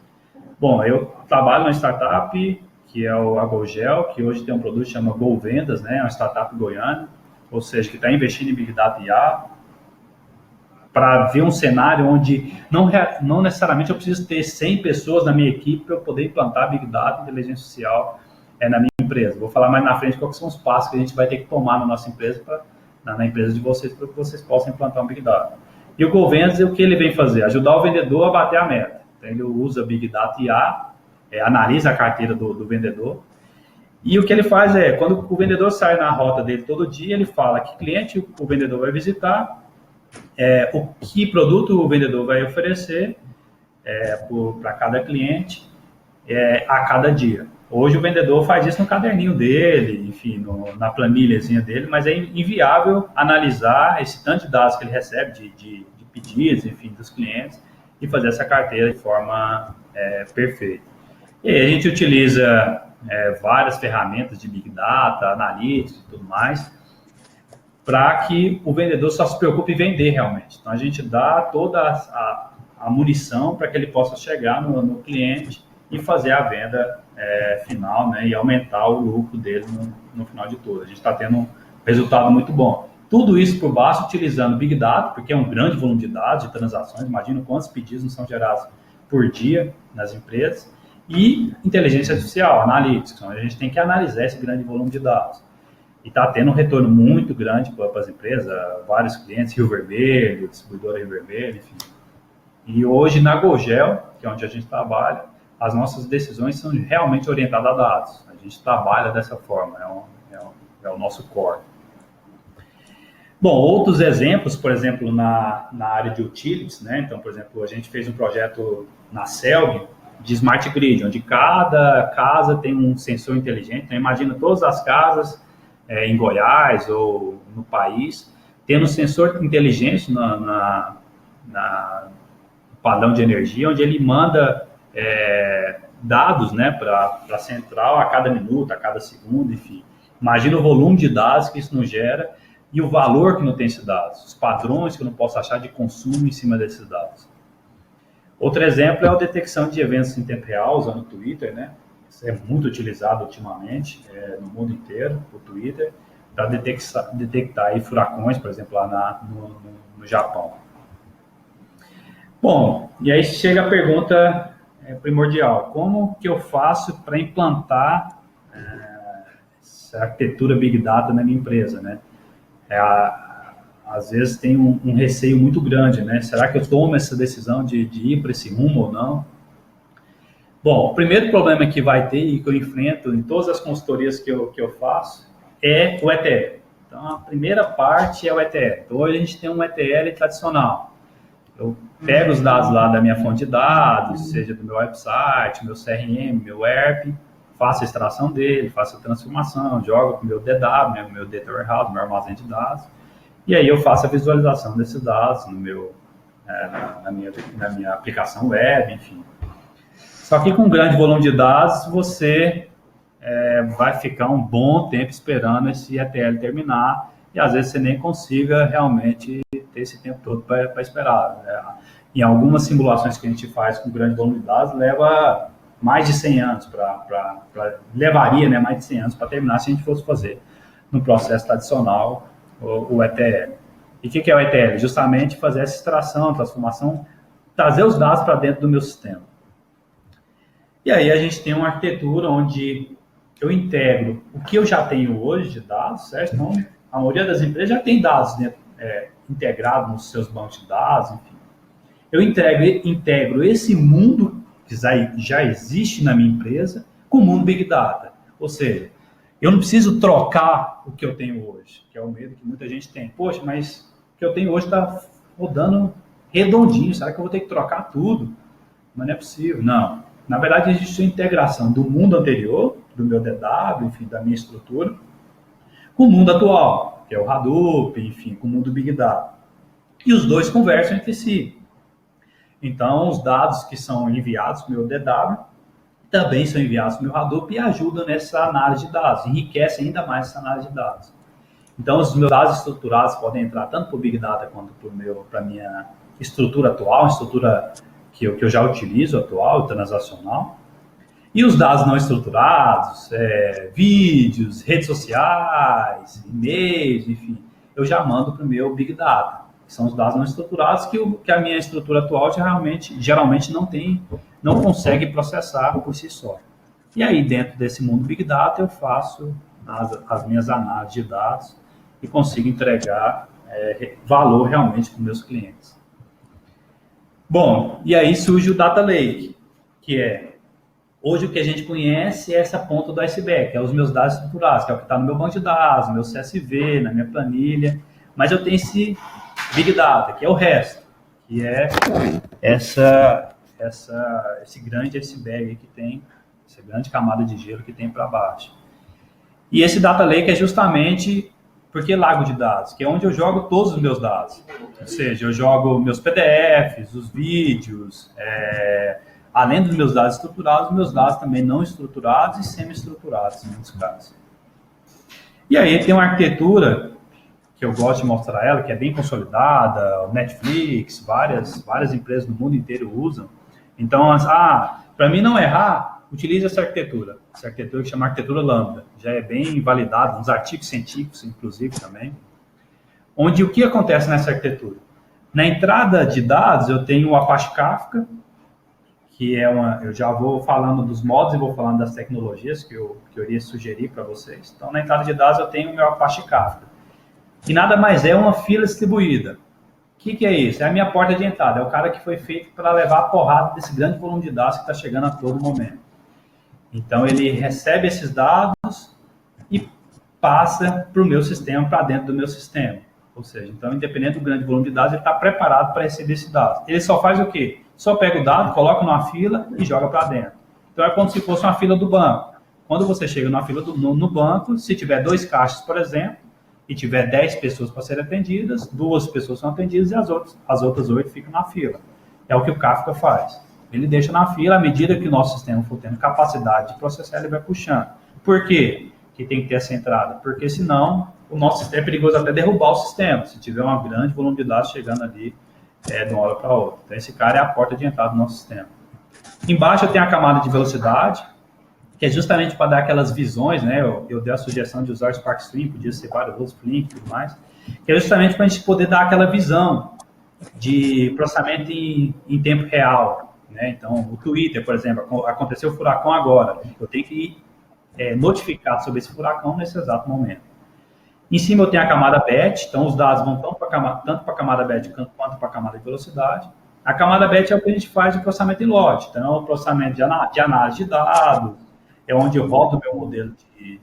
Bom, eu trabalho numa startup que é a GoGel, que hoje tem um produto que chama GoVendas, né, uma startup goiana, ou seja, que está investindo em Big Data e IA, para ver um cenário onde não necessariamente eu preciso ter 100 pessoas na minha equipe para eu poder implantar Big Data e inteligência artificial na minha empresa. Vou falar mais na frente quais são os passos que a gente vai ter que tomar na nossa empresa, na empresa de vocês, para que vocês possam implantar um Big Data. E o GoVendas, o que ele vem fazer? Ajudar o vendedor a bater a meta. Então, ele usa Big Data e IA, analisa a carteira do vendedor, e o que ele faz quando o vendedor sai na rota dele todo dia, ele fala que cliente o vendedor vai visitar, o que produto o vendedor vai oferecer para cada cliente a cada dia. Hoje o vendedor faz isso no caderninho dele, enfim, na planilhazinha dele, mas é inviável analisar esse tanto de dados que ele recebe de pedidos, enfim, dos clientes, e fazer essa carteira de forma perfeita. E aí a gente utiliza várias ferramentas de Big Data, Analytics e tudo mais, para que o vendedor só se preocupe em vender realmente. Então, a gente dá toda a munição para que ele possa chegar no cliente e fazer a venda final, né, e aumentar o lucro dele no final de tudo. A gente está tendo um resultado muito bom. Tudo isso por baixo utilizando Big Data, porque é um grande volume de dados, de transações. Imagina quantos pedidos não são gerados por dia nas empresas. E inteligência artificial, Analytics. Então, a gente tem que analisar esse grande volume de dados. E está tendo um retorno muito grande para as empresas, vários clientes, Rio Vermelho, distribuidora Rio Vermelho, enfim. E hoje, na Gogel, que é onde a gente trabalha, as nossas decisões são realmente orientadas a dados. A gente trabalha dessa forma, é o nosso core. Bom, outros exemplos, por exemplo, na área de utilities, né? Então, por exemplo, a gente fez um projeto na Celg de Smart Grid, onde cada casa tem um sensor inteligente. Então, imagina todas as casas em Goiás ou no país, tendo um sensor inteligente no padrão de energia, onde ele manda dados, né, para a central a cada minuto, a cada segundo, enfim. Imagina o volume de dados que isso nos gera e o valor que não tem esses dados, os padrões que eu não posso achar de consumo em cima desses dados. Outro exemplo é a detecção de eventos em tempo real, usando o Twitter, né? Isso é muito utilizado ultimamente no mundo inteiro, o Twitter, para detectar aí furacões, por exemplo, lá no Japão. Bom, e aí chega a pergunta primordial: como que eu faço para implantar essa arquitetura Big Data na minha empresa, né? Às vezes tem um receio muito grande, né? Será que eu tomo essa decisão de ir para esse rumo ou não? Bom, o primeiro problema que vai ter e que eu enfrento em todas as consultorias que eu faço é o ETL. Então, a primeira parte é o ETL. Então, hoje a gente tem um ETL tradicional. Eu pego os dados lá da minha fonte de dados, seja do meu website, meu CRM, meu ERP, faço a extração dele, faço a transformação, jogo para o meu DW, meu Data Warehouse, meu armazém de dados, e aí eu faço a visualização desses dados na minha aplicação web, enfim. Só que com um grande volume de dados, você vai ficar um bom tempo esperando esse ETL terminar, e às vezes você nem consiga realmente ter esse tempo todo para esperar. Em algumas simulações que a gente faz com grande volume de dados, leva mais de 100 anos levaria, né, mais de 100 anos para terminar se a gente fosse fazer no processo tradicional o ETL. E o que é o ETL? Justamente fazer essa extração, transformação, trazer os dados para dentro do meu sistema. E aí a gente tem uma arquitetura onde eu integro o que eu já tenho hoje de dados, certo? Então, a maioria das empresas já tem dados integrados nos seus bancos de dados, enfim. Eu integro esse mundo que já existe na minha empresa com o mundo Big Data. Ou seja, eu não preciso trocar o que eu tenho hoje, que é o medo que muita gente tem. Poxa, mas o que eu tenho hoje está rodando redondinho, será que eu vou ter que trocar tudo? Mas não é possível, não. Na verdade, existe a integração do mundo anterior, do meu DW, enfim, da minha estrutura, com o mundo atual, que é o Hadoop, enfim, com o mundo Big Data. E os dois conversam entre si. Então, os dados que são enviados para o meu DW também são enviados para o meu Hadoop e ajudam nessa análise de dados, enriquecem ainda mais essa análise de dados. Então, os meus dados estruturados podem entrar tanto para o Big Data quanto para a minha estrutura atual, estrutura que eu já utilizo atual, transacional. E os dados não estruturados, vídeos, redes sociais, e-mails, enfim, eu já mando para o meu Big Data. São os dados não estruturados que a minha estrutura atual geralmente não consegue processar por si só. E aí, dentro desse mundo Big Data, eu faço as minhas análises de dados e consigo entregar valor realmente para os meus clientes. Bom, e aí surge o Data Lake, que hoje o que a gente conhece é essa ponta do iceberg, que é os meus dados estruturados, que é o que está no meu banco de dados, no meu CSV, na minha planilha, mas eu tenho esse Big Data, que é o resto, que é esse grande iceberg que tem, essa grande camada de gelo que tem para baixo. E esse Data Lake é justamente porque lago de dados, que é onde eu jogo todos os meus dados. Ou seja, eu jogo meus PDFs, os vídeos, além dos meus dados estruturados, meus dados também não estruturados e semi-estruturados, em muitos casos. E aí tem uma arquitetura que eu gosto de mostrar ela, que é bem consolidada, o Netflix, várias empresas no mundo inteiro usam. Então, para mim não errar, utilize essa arquitetura que chama arquitetura Lambda, já é bem validada, nos artigos científicos, inclusive, também. Onde o que acontece nessa arquitetura? Na entrada de dados, eu tenho o Apache Kafka, que eu já vou falando dos modos e vou falando das tecnologias que eu iria sugerir para vocês. Então, na entrada de dados, eu tenho o meu Apache Kafka, que nada mais é uma fila distribuída. que é isso? É a minha porta de entrada, é o cara que foi feito para levar a porrada desse grande volume de dados que está chegando a todo momento. Então, ele recebe esses dados e passa para o meu sistema, para dentro do meu sistema. Ou seja, então, independente do grande volume de dados, ele está preparado para receber esse dado. Ele só faz o quê? Só pega o dado, coloca numa fila e joga para dentro. Então, é como se fosse uma fila do banco. Quando você chega numa fila no banco, se tiver 2 caixas, por exemplo, e tiver 10 pessoas para serem atendidas, 2 pessoas são atendidas e as outras 8 ficam na fila. É o que o Kafka faz. Ele deixa na fila, à medida que o nosso sistema for tendo capacidade de processar, ele vai puxando. Por quê que tem que ter essa entrada? Porque senão o nosso sistema é perigoso até derrubar o sistema, se tiver um grande volume de dados chegando ali de uma hora para outra. Então esse cara é a porta de entrada do nosso sistema. Embaixo eu tenho a camada de velocidade, que é justamente para dar aquelas visões, né? Eu dei a sugestão de usar o Spark Stream, podia ser vários outros Flink e tudo mais, que é justamente para a gente poder dar aquela visão de processamento em tempo real, né? Então, o Twitter, por exemplo, aconteceu o furacão agora, eu tenho que notificar sobre esse furacão nesse exato momento. Em cima eu tenho a camada batch, então os dados vão tanto para a camada batch quanto para a camada de velocidade. A camada batch é o que a gente faz de processamento em lote, então é o processamento de análise de dados, é onde eu rodo o meu modelo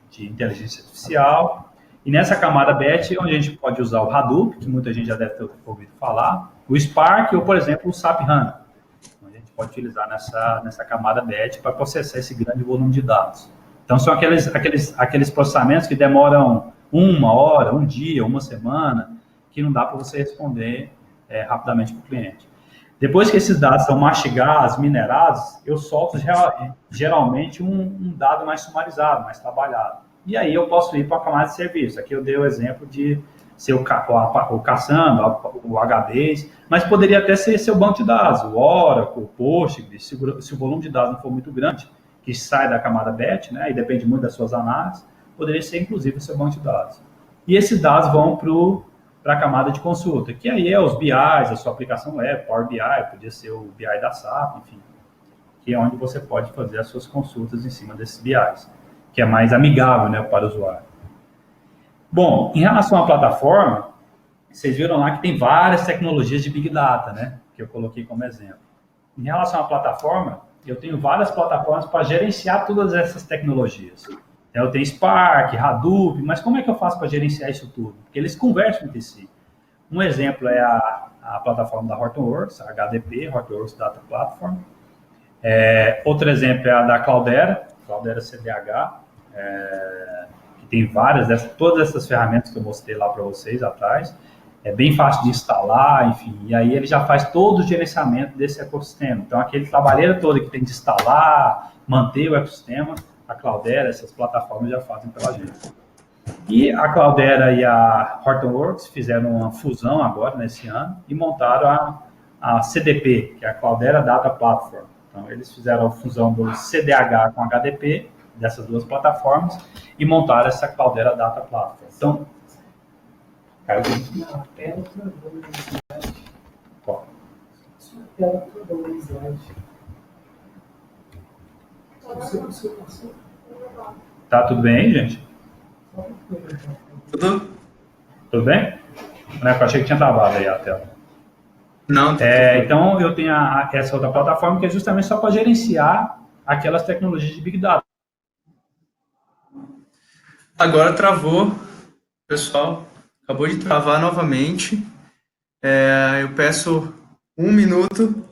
de inteligência artificial. E nessa camada batch, onde a gente pode usar o Hadoop, que muita gente já deve ter ouvido falar, o Spark ou, por exemplo, o SAP HANA. A gente pode utilizar nessa camada batch para processar esse grande volume de dados. Então, são aqueles processamentos que demoram 1 hora, 1 dia, 1 semana, que não dá para você responder rapidamente para o cliente. Depois que esses dados são mastigados, minerados, eu solto geralmente um dado mais sumarizado, mais trabalhado. E aí eu posso ir para a camada de serviço. Aqui eu dei o exemplo de ser o Cassandra, o HBase, mas poderia até ser seu banco de dados, o Oracle, o Postgres, se o volume de dados não for muito grande, que sai da camada batch, né, e depende muito das suas análises, poderia ser inclusive o seu banco de dados. E esses dados vão para a camada de consulta, que aí é os BIs, a sua aplicação web, Power BI, podia ser o BI da SAP, enfim, que é onde você pode fazer as suas consultas em cima desses BIs, que é mais amigável, né, para o usuário. Bom, em relação à plataforma, vocês viram lá que tem várias tecnologias de Big Data, né, que eu coloquei como exemplo. Em relação à plataforma, eu tenho várias plataformas para gerenciar todas essas tecnologias. Eu tenho Spark, Hadoop, mas como é que eu faço para gerenciar isso tudo? Porque eles conversam entre si. Um exemplo é a plataforma da Hortonworks, a HDP, Hortonworks Data Platform. Outro exemplo é a da Cloudera CDH, que tem todas essas ferramentas que eu mostrei lá para vocês atrás. É bem fácil de instalar, enfim, e aí ele já faz todo o gerenciamento desse ecossistema. Então, aquele trabalheiro todo que tem de instalar, manter o ecossistema, a Cloudera, essas plataformas já fazem pela gente. E a Cloudera e a Hortonworks fizeram uma fusão agora, nesse ano, e montaram a CDP, que é a Cloudera Data Platform. Então, eles fizeram a fusão do CDH com HDP, dessas duas plataformas, e montaram essa Cloudera Data Platform. Então, a tela travou no slide. Qual? A tela travou no slide. Tá tudo bem, gente? Tudo bem? Eu achei que tinha travado aí a tela. Não. Então, eu tenho essa outra plataforma que é justamente só para gerenciar aquelas tecnologias de Big Data. Agora travou, pessoal. Acabou de travar novamente. Eu peço 1 minuto.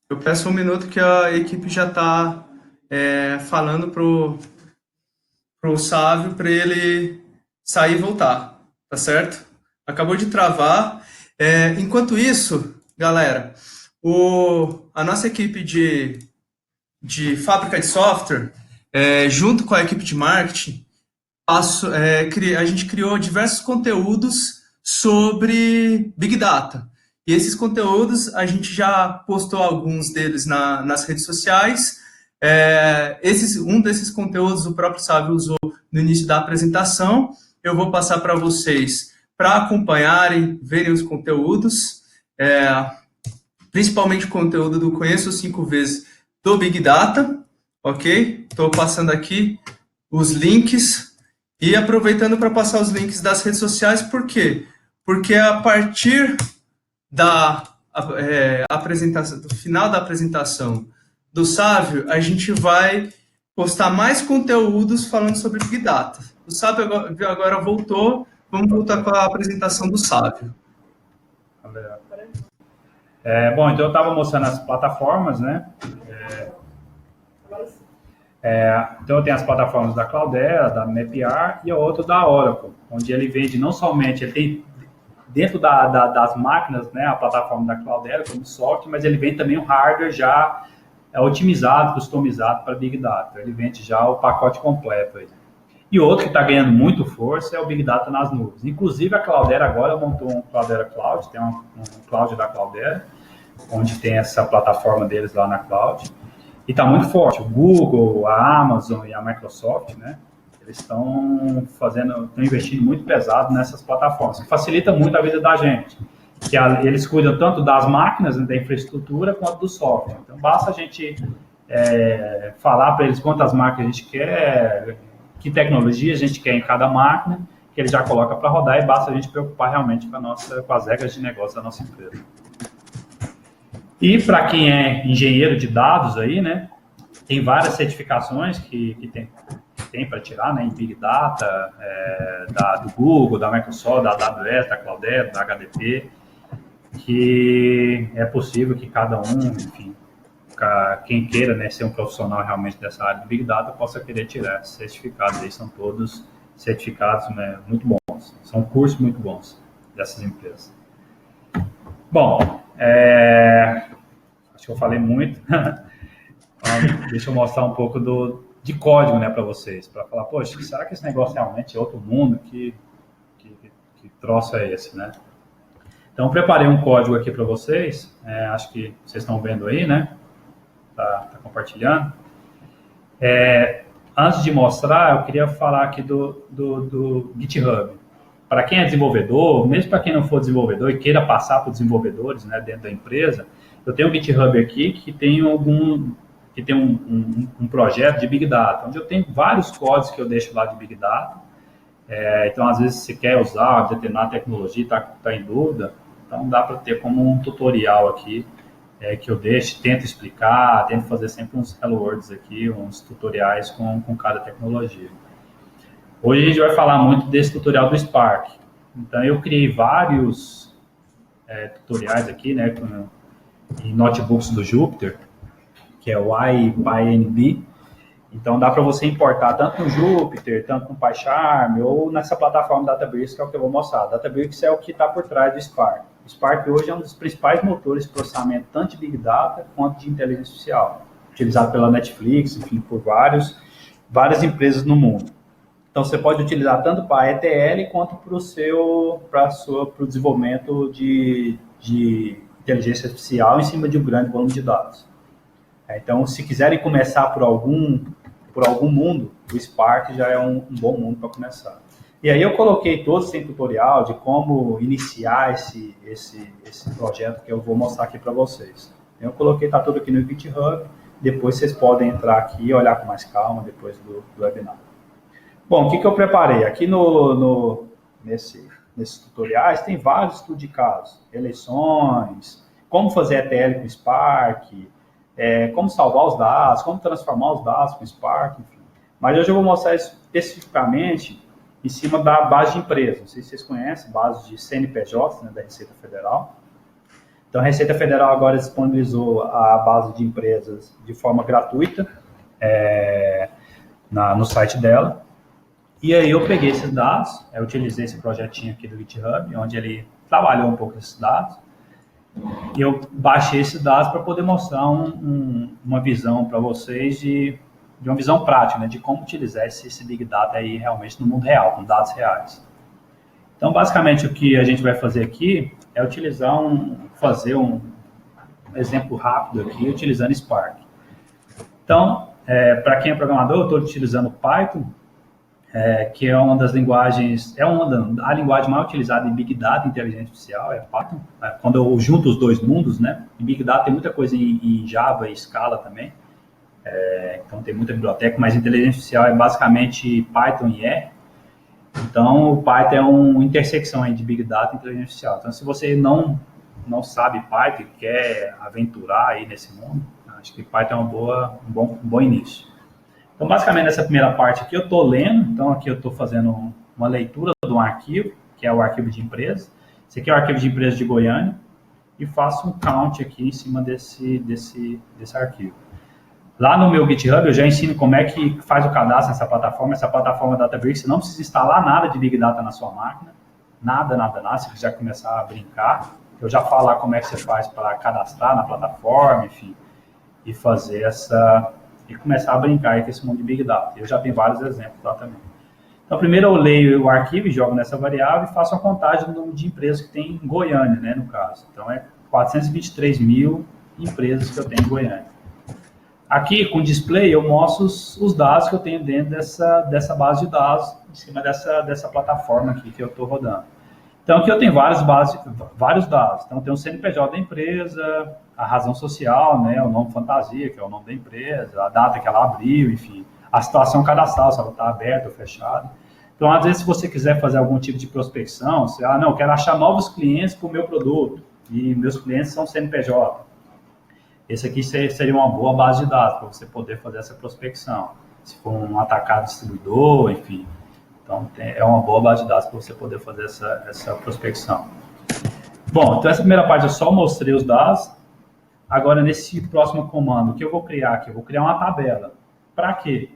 Eu peço 1 minuto que a equipe já está falando pro Sávio para ele sair e voltar, tá certo? Acabou de travar. Enquanto isso, galera, a nossa equipe de fábrica de software, junto com a equipe de marketing, a gente criou diversos conteúdos sobre Big Data. E esses conteúdos, a gente já postou alguns deles nas redes sociais. Um desses conteúdos o próprio Sávio usou no início da apresentação. Eu vou passar para vocês para acompanharem, verem os conteúdos, principalmente o conteúdo do Conheça os 5 Vs do Big Data. ok? Estou passando aqui os links e aproveitando para passar os links das redes sociais, por quê? Porque a partir da apresentação, do final da apresentação do Sávio, a gente vai postar mais conteúdos falando sobre Big Data. O Sávio agora voltou, vamos voltar com a apresentação do Sávio. Bom, então eu estava mostrando as plataformas, né? Então eu tenho as plataformas da Cloudera, da Mapr e a outra da Oracle, onde ele vende não somente, ele tem dentro das máquinas, né, a plataforma da Cloudera como software, mas ele vende também um hardware já otimizado, customizado para Big Data. Ele vende já o pacote completo aí. E outro que está ganhando muito força é o Big Data nas nuvens. Inclusive a Cloudera agora montou um Cloudera Cloud, tem um Cloud da Cloudera, onde tem essa plataforma deles lá na Cloud. E está muito forte. O Google, a Amazon e a Microsoft, né? Eles estão investindo muito pesado nessas plataformas, que facilita muito a vida da gente. Que eles cuidam tanto das máquinas, né, da infraestrutura, quanto do software. Então, basta a gente falar para eles quantas máquinas a gente quer, que tecnologia a gente quer em cada máquina, que ele já coloca para rodar e basta a gente preocupar realmente com as regras de negócio da nossa empresa. E para quem é engenheiro de dados aí, né, tem várias certificações que tem para tirar, né, em Big Data, do Google, da Microsoft, da AWS, da Cloudera, da HDP, que é possível que cada um, enfim, quem queira, né, ser um profissional realmente dessa área de Big Data possa querer tirar esses certificados. Aí são todos certificados, né, muito bons, são cursos muito bons dessas empresas. Bom, acho que eu falei muito. Então, deixa eu mostrar um pouco de código, né, para vocês, para falar, poxa, será que esse negócio realmente é outro mundo? Que troço é esse, né? Então, preparei um código aqui para vocês, acho que vocês estão vendo aí, né? Tá compartilhando. Antes de mostrar, eu queria falar aqui do GitHub. Para quem é desenvolvedor, mesmo para quem não for desenvolvedor e queira passar para os desenvolvedores, né, dentro da empresa, eu tenho um GitHub aqui que tem um projeto de Big Data, onde eu tenho vários códigos que eu deixo lá de Big Data. Então, às vezes, se quer usar determinada tecnologia e está em dúvida, então dá para ter como um tutorial aqui que eu deixo, tento explicar, tento fazer sempre uns Hello Worlds aqui, uns tutoriais com cada tecnologia. Hoje a gente vai falar muito desse tutorial do Spark. Então, eu criei vários tutoriais aqui, né, em notebooks do Jupyter, que é o IPyNB. Então, dá para você importar tanto no Jupyter, tanto no PyCharm, ou nessa plataforma Databricks, que é o que eu vou mostrar. Databricks é o que está por trás do Spark. O Spark hoje é um dos principais motores de processamento, tanto de Big Data quanto de inteligência artificial, utilizado pela Netflix, enfim, por várias empresas no mundo. Então, você pode utilizar tanto para ETL quanto para o desenvolvimento de inteligência artificial em cima de um grande volume de dados. Então, se quiserem começar por algum mundo, o Spark já é um bom mundo para começar. E aí eu coloquei todos em tutorial de como iniciar esse projeto que eu vou mostrar aqui para vocês. Eu coloquei, está tudo aqui no GitHub, depois vocês podem entrar aqui e olhar com mais calma depois do webinar. Bom, o que eu preparei? Aqui nesses tutoriais tem vários estudos de casos, eleições, como fazer ETL com Spark, como salvar os dados, como transformar os dados com Spark, enfim. Mas hoje eu vou mostrar especificamente em cima da base de empresa. Não sei se vocês conhecem, base de CNPJ, né, da Receita Federal. Então, a Receita Federal agora disponibilizou a base de empresas de forma gratuita no site dela. E aí eu peguei esses dados, eu utilizei esse projetinho aqui do GitHub, onde ele trabalhou um pouco esses dados. E eu baixei esses dados para poder mostrar uma visão para vocês de uma visão prática, né, de como utilizar esse Big Data aí realmente no mundo real, com dados reais. Então, basicamente, o que a gente vai fazer aqui é fazer um exemplo rápido aqui, utilizando Spark. Então, para quem é programador, eu estou utilizando Python, que é uma das linguagens, a linguagem mais utilizada em Big Data e inteligência artificial, é Python. Quando eu junto os dois mundos, né? Em Big Data tem muita coisa em Java e Scala também. Então tem muita biblioteca, mas inteligência artificial é basicamente Python e R. Então o Python é uma intersecção aí de Big Data e inteligência artificial. Então se você não sabe Python e quer aventurar aí nesse mundo, acho que Python é um bom início. Então basicamente nessa primeira parte aqui eu estou lendo, então aqui eu estou fazendo uma leitura de um arquivo, que é o arquivo de empresa. Esse aqui é o arquivo de empresa de Goiânia, e faço um count aqui em cima desse arquivo. Lá no meu GitHub eu já ensino como é que faz o cadastro nessa plataforma. Essa plataforma Databricks, você não precisa instalar nada de Big Data na sua máquina, nada, se quiser começar a brincar. Eu já falo lá como é que você faz para cadastrar na plataforma, enfim, e fazer e começar a brincar aí com esse mundo de Big Data. Eu já tenho vários exemplos lá também. Então, primeiro eu leio o arquivo e jogo nessa variável e faço a contagem do número de empresas que tem em Goiânia, né, no caso. Então, é 423 mil empresas que eu tenho em Goiânia. Aqui, com display, eu mostro os dados que eu tenho dentro dessa base de dados, em cima dessa plataforma aqui que eu estou rodando. Então, aqui eu tenho vários dados. Então, tem o CNPJ da empresa, a razão social, né, o nome fantasia, que é o nome da empresa, a data que ela abriu, enfim, a situação cadastral, se ela está aberta ou fechada. Então, às vezes, se você quiser fazer algum tipo de prospecção, você, eu quero achar novos clientes para o meu produto, e meus clientes são CNPJ. Esse aqui seria uma boa base de dados para você poder fazer essa prospecção. Se for um atacado distribuidor, enfim. Então, é uma boa base de dados para você poder fazer essa prospecção. Bom, então essa primeira parte eu só mostrei os dados. Agora, nesse próximo comando, o que eu vou criar aqui? Eu vou criar uma tabela. Para quê?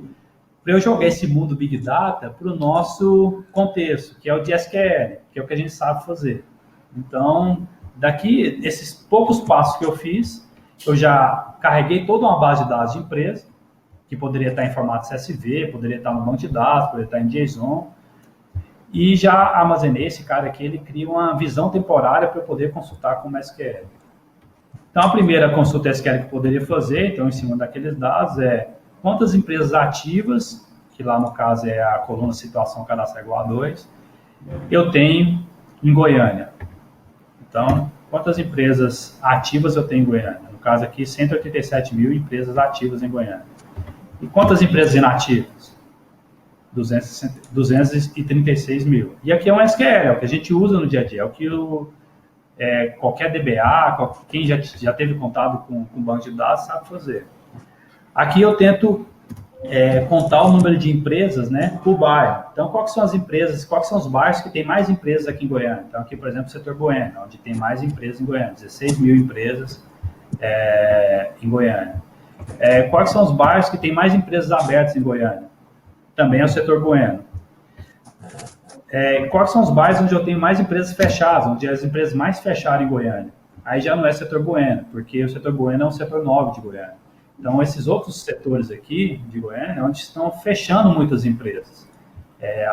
Para eu jogar esse mundo Big Data para o nosso contexto, que é o de SQL, que é o que a gente sabe fazer. Então, daqui, esses poucos passos que eu fiz, eu já carreguei toda uma base de dados de empresa, que poderia estar em formato CSV, poderia estar no banco de dados, poderia estar em JSON, e já armazenei esse cara aqui, ele cria uma visão temporária para eu poder consultar como SQL. Então, a primeira consulta SQL que eu poderia fazer, então, em cima daqueles dados, é quantas empresas ativas, que lá no caso é a coluna situação cadastro igual a 2, eu tenho em Goiânia. Então, quantas empresas ativas eu tenho em Goiânia? No caso aqui, 187 mil empresas ativas em Goiânia. E quantas empresas inativas? 236 mil. E aqui é um SQL, é o que a gente usa no dia a dia, é o que qualquer DBA, quem já teve contato com banco de dados sabe fazer. Aqui eu tento contar o número de empresas, né, por bairro. Então, quais são as empresas, quais são os bairros que tem mais empresas aqui em Goiânia? Então, aqui, por exemplo, o setor Goiânia, onde tem mais empresas em Goiânia, 16 mil empresas em Goiânia. Quais são os bairros que tem mais empresas abertas em Goiânia? Também é o setor Goiânia. Quais são os bairros onde eu tenho mais empresas fechadas, onde as empresas mais fecharam em Goiânia? Aí já não é setor Goiânia, porque o setor Goiânia é um setor novo de Goiânia. Então, esses outros setores aqui de Goiânia, onde estão fechando muitas empresas.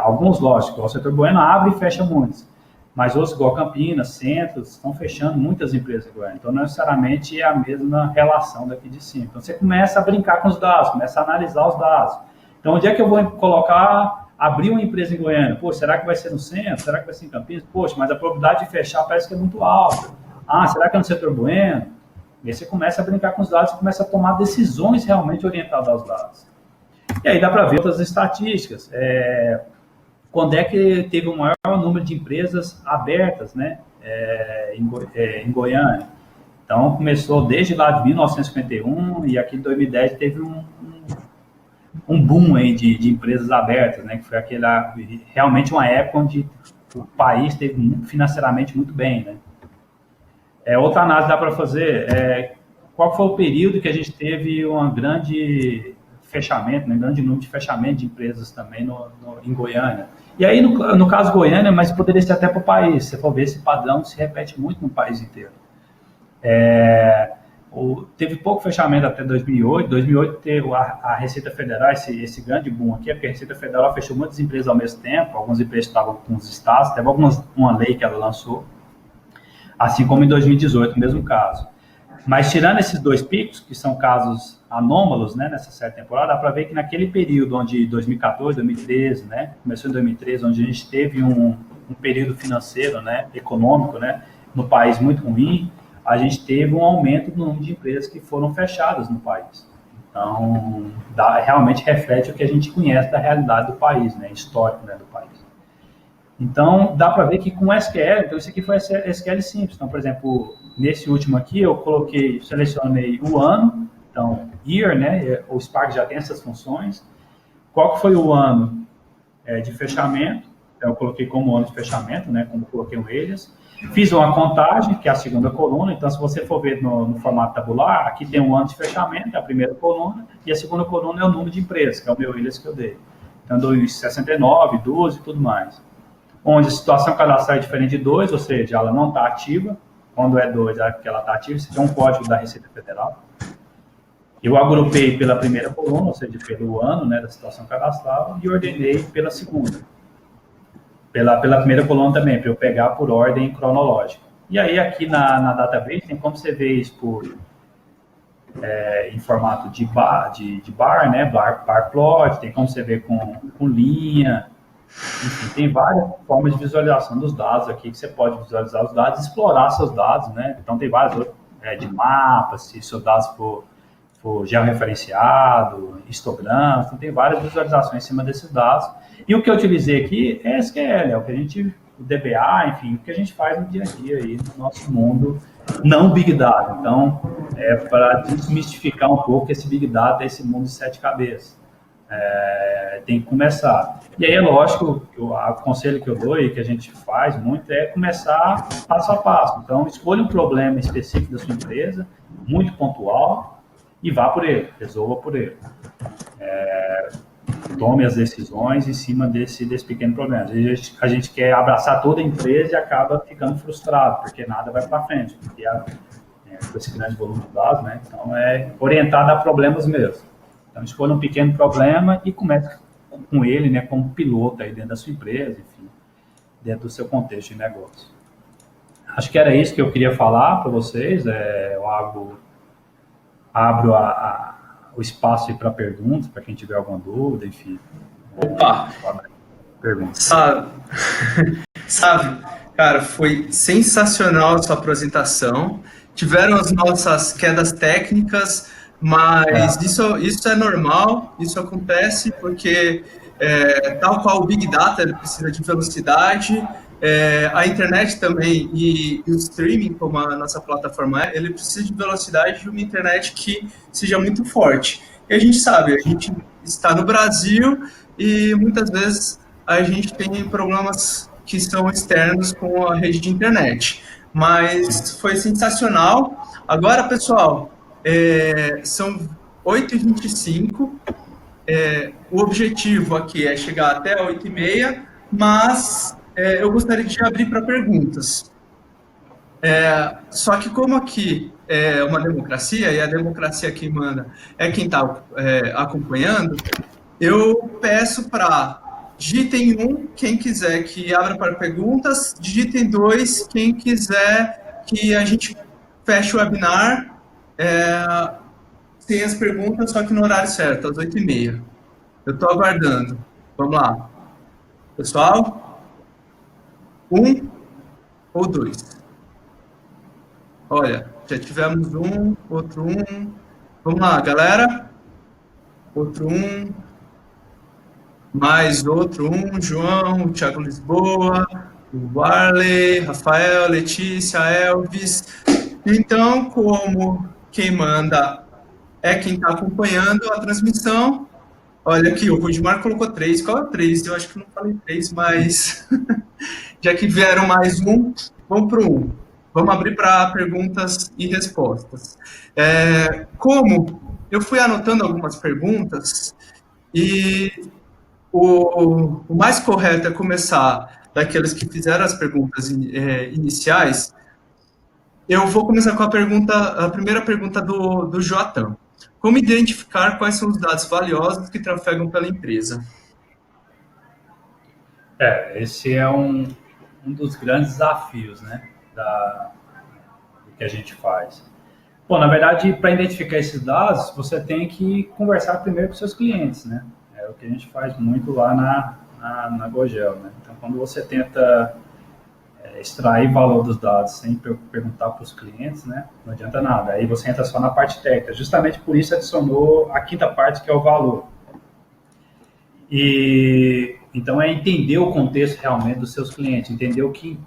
Alguns, lógico, o setor Goiânia abre e fecha muitos, mas outros, igual Campinas, Centros, estão fechando muitas empresas em Goiânia. Então, não necessariamente é a mesma relação daqui de cima. Então, você começa a brincar com os dados, começa a analisar os dados. Então, onde é que eu vou abrir uma empresa em Goiânia? Pô, será que vai ser no Centro? Será que vai ser em Campinas? Poxa, mas a probabilidade de fechar parece que é muito alta. Será que é no setor Goiânia? E aí você começa a brincar com os dados e começa a tomar decisões realmente orientadas aos dados. E aí dá para ver outras estatísticas. Quando é que teve o maior número de empresas abertas, né, em Goiânia? Então, começou desde lá de 1951 e aqui em 2010 teve um boom aí de empresas abertas, né, que foi realmente uma época onde o país esteve financeiramente muito bem, né? Outra análise dá para fazer qual foi o período que a gente teve um grande fechamento, né, um grande número de fechamento de empresas também em Goiânia. E aí, no caso Goiânia, mas poderia ser até para o país. Se você for ver, esse padrão se repete muito no país inteiro. Teve pouco fechamento até 2008. 2008 teve a Receita Federal, esse grande boom aqui, porque a Receita Federal fechou muitas empresas ao mesmo tempo, algumas empresas estavam com os estados, teve uma lei que ela lançou, assim como em 2018, no mesmo caso. Mas tirando esses dois picos, que são casos anômalos, né, nessa certa temporada, dá para ver que naquele período onde 2014, 2013, né, começou em 2013, onde a gente teve um período financeiro, né, econômico, né, no país muito ruim, a gente teve um aumento no número de empresas que foram fechadas no país. Então, realmente reflete o que a gente conhece da realidade do país, né, histórico, né, do país. Então, dá para ver que com SQL, então isso aqui foi SQL simples. Então, por exemplo, nesse último aqui, eu selecionei o ano, então, year, né, o Spark já tem essas funções. Qual que foi o ano de fechamento? Então, eu coloquei como ano de fechamento, né, como coloquei o alias. Fiz uma contagem, que é a segunda coluna. Então, se você for ver no formato tabular, aqui tem um ano de fechamento, é a primeira coluna, e a segunda coluna é o número de empresas, que é o meu alias que eu dei. Então, eu dou 69, 12 e tudo mais. Onde a situação cadastral é diferente de 2, ou seja, ela não está ativa. Quando é 2, é porque ela está ativa. Isso é um código da Receita Federal. Eu agrupei pela primeira coluna, ou seja, pelo ano, né, da situação cadastral, e ordenei pela segunda. Pela primeira coluna também, para eu pegar por ordem cronológica. E aí, aqui na database, tem como você ver isso em formato de bar, né, bar plot, tem como você ver com linha. Enfim, tem várias formas de visualização dos dados aqui, que você pode visualizar os dados e explorar seus dados, né? Então, tem vários outros, de mapas, se seus dados for georreferenciado, histogramas, então tem várias visualizações em cima desses dados. E o que eu utilizei aqui é SQL, é o que a gente, o DBA, enfim, o que a gente faz no dia a dia aí, no nosso mundo não Big Data. Então, para desmistificar um pouco esse Big Data, esse mundo de 7 cabeças. Tem que começar. E aí é lógico, o conselho que eu dou e que a gente faz muito é começar passo a passo. Então, escolha um problema específico da sua empresa, muito pontual, e vá por ele, resolva por ele. Tome as decisões em cima desse pequeno problema. A gente quer abraçar toda a empresa e acaba ficando frustrado, porque nada vai para frente, porque com esse grande volume de dados, né? Então, é orientado a problemas mesmo. Então, escolha um pequeno problema e comece com ele, né, como piloto aí dentro da sua empresa, enfim, dentro do seu contexto de negócio. Acho que era isso que eu queria falar para vocês. Eu abro o espaço para perguntas, para quem tiver alguma dúvida, enfim. Opa! Perguntas. Sabe, cara, foi sensacional a sua apresentação. Tiveram as nossas quedas técnicas, mas isso é normal, isso acontece porque, tal qual o Big Data, ele precisa de velocidade, a internet também e o streaming, como a nossa plataforma ele precisa de velocidade de uma internet que seja muito forte. E a gente sabe, a gente está no Brasil e muitas vezes a gente tem problemas que são externos com a rede de internet. Mas foi sensacional. Agora, pessoal, são 8h25. O objetivo aqui é chegar até 8h30, mas eu gostaria de abrir para perguntas. Só que como aqui é uma democracia, e a democracia quem manda é quem está acompanhando, eu peço para digitem 1, quem quiser que abra para perguntas, digitem 2, quem quiser que a gente feche o webinar sem as perguntas, só que no horário certo, às 8h30. Eu estou aguardando. Vamos lá. Pessoal? 1 ou 2? Olha, já tivemos um, outro 1. Vamos lá, galera. Outro 1. Mais outro 1, João, o Thiago Lisboa, o Warley, Rafael, Letícia, Elvis. Então, como quem manda é quem está acompanhando a transmissão, olha aqui, o Rudimar colocou 3. Qual é o 3? Eu acho que não falei 3, mas já que vieram mais um, vamos para o 1. Vamos abrir para perguntas e respostas. Como eu fui anotando algumas perguntas e o mais correto é começar daqueles que fizeram as perguntas iniciais. Eu vou começar com a primeira pergunta do Joatan. Como identificar quais são os dados valiosos que trafegam pela empresa? Esse é um dos grandes desafios, né, do que a gente faz. Bom, na verdade, para identificar esses dados, você tem que conversar primeiro com seus clientes, né? É o que a gente faz muito lá na Gogel, né? Então, quando você tenta extrair valor dos dados sem perguntar para os clientes, né? Não adianta nada. Aí você entra só na parte técnica. Justamente por isso adicionou a quinta parte, que é o valor. E então é entender o contexto realmente dos seus clientes, entender o que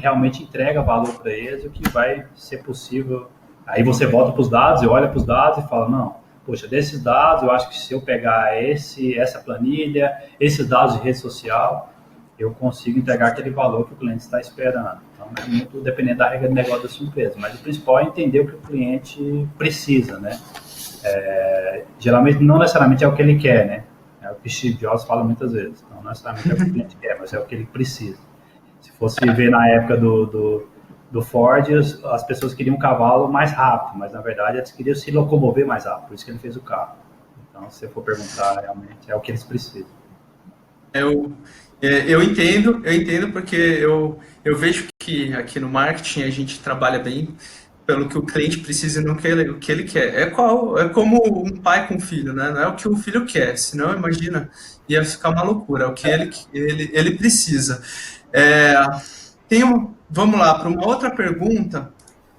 realmente entrega valor para eles, o que vai ser possível. Aí você volta para os dados e olha para os dados e fala, não, poxa, desses dados, eu acho que se eu pegar essa planilha, esses dados de rede social, eu consigo entregar aquele valor que o cliente está esperando. Então, é muito dependendo da regra de negócio da sua empresa. Mas o principal é entender o que o cliente precisa, né? Geralmente, não necessariamente é o que ele quer, né? É o que Steve Jobs fala muitas vezes. Não necessariamente é o que o cliente quer, mas é o que ele precisa. Se fosse ver na época do Ford, as pessoas queriam um cavalo mais rápido, mas na verdade eles queriam se locomover mais rápido, por isso que ele fez o carro. Então, se você for perguntar, realmente é o que eles precisam. Eu entendo porque eu vejo que aqui no marketing a gente trabalha bem pelo que o cliente precisa e não o que ele quer. É como um pai com um filho, né? Não é o que o filho quer, senão, imagina, ia ficar uma loucura. É o que ele precisa. Vamos lá, para uma outra pergunta.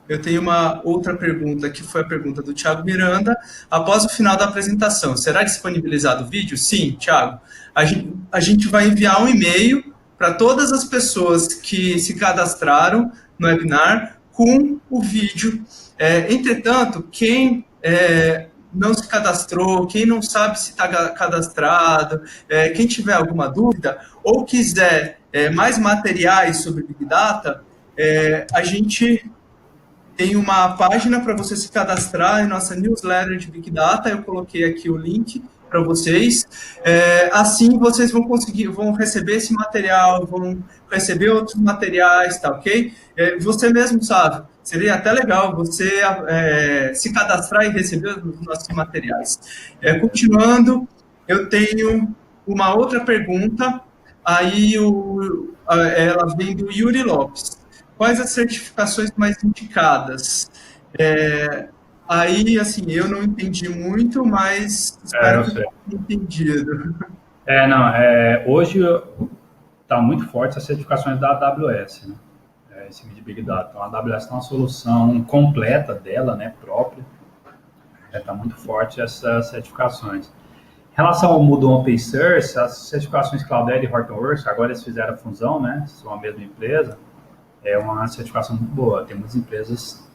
Eu tenho uma outra pergunta, que foi a pergunta do Thiago Miranda. Após o final da apresentação, será disponibilizado o vídeo? Sim, Thiago. A gente vai enviar um e-mail para todas as pessoas que se cadastraram no webinar com o vídeo. Entretanto, quem não se cadastrou, quem não sabe se está cadastrado, quem tiver alguma dúvida ou quiser mais materiais sobre Big Data, a gente tem uma página para você se cadastrar em nossa newsletter de Big Data. Eu coloquei aqui o link para vocês. Assim vocês vão receber esse material, vão receber outros materiais, tá ok? Você mesmo sabe, seria até legal você se cadastrar e receber os nossos materiais. Continuando, eu tenho uma outra pergunta, aí ela vem do Yuri Lopes. Quais as certificações mais indicadas? Aí, assim, eu não entendi muito, mas espero que tenha entendido. Hoje está muito forte as certificações da AWS, né? Esse de Big Data. Então, a AWS tem uma solução completa dela, né, própria. Está muito forte essas certificações. Em relação ao Moodle Open Source, as certificações Cloudera e Hortonworks, agora eles fizeram a fusão, né? São a mesma empresa. É uma certificação muito boa. Tem muitas empresas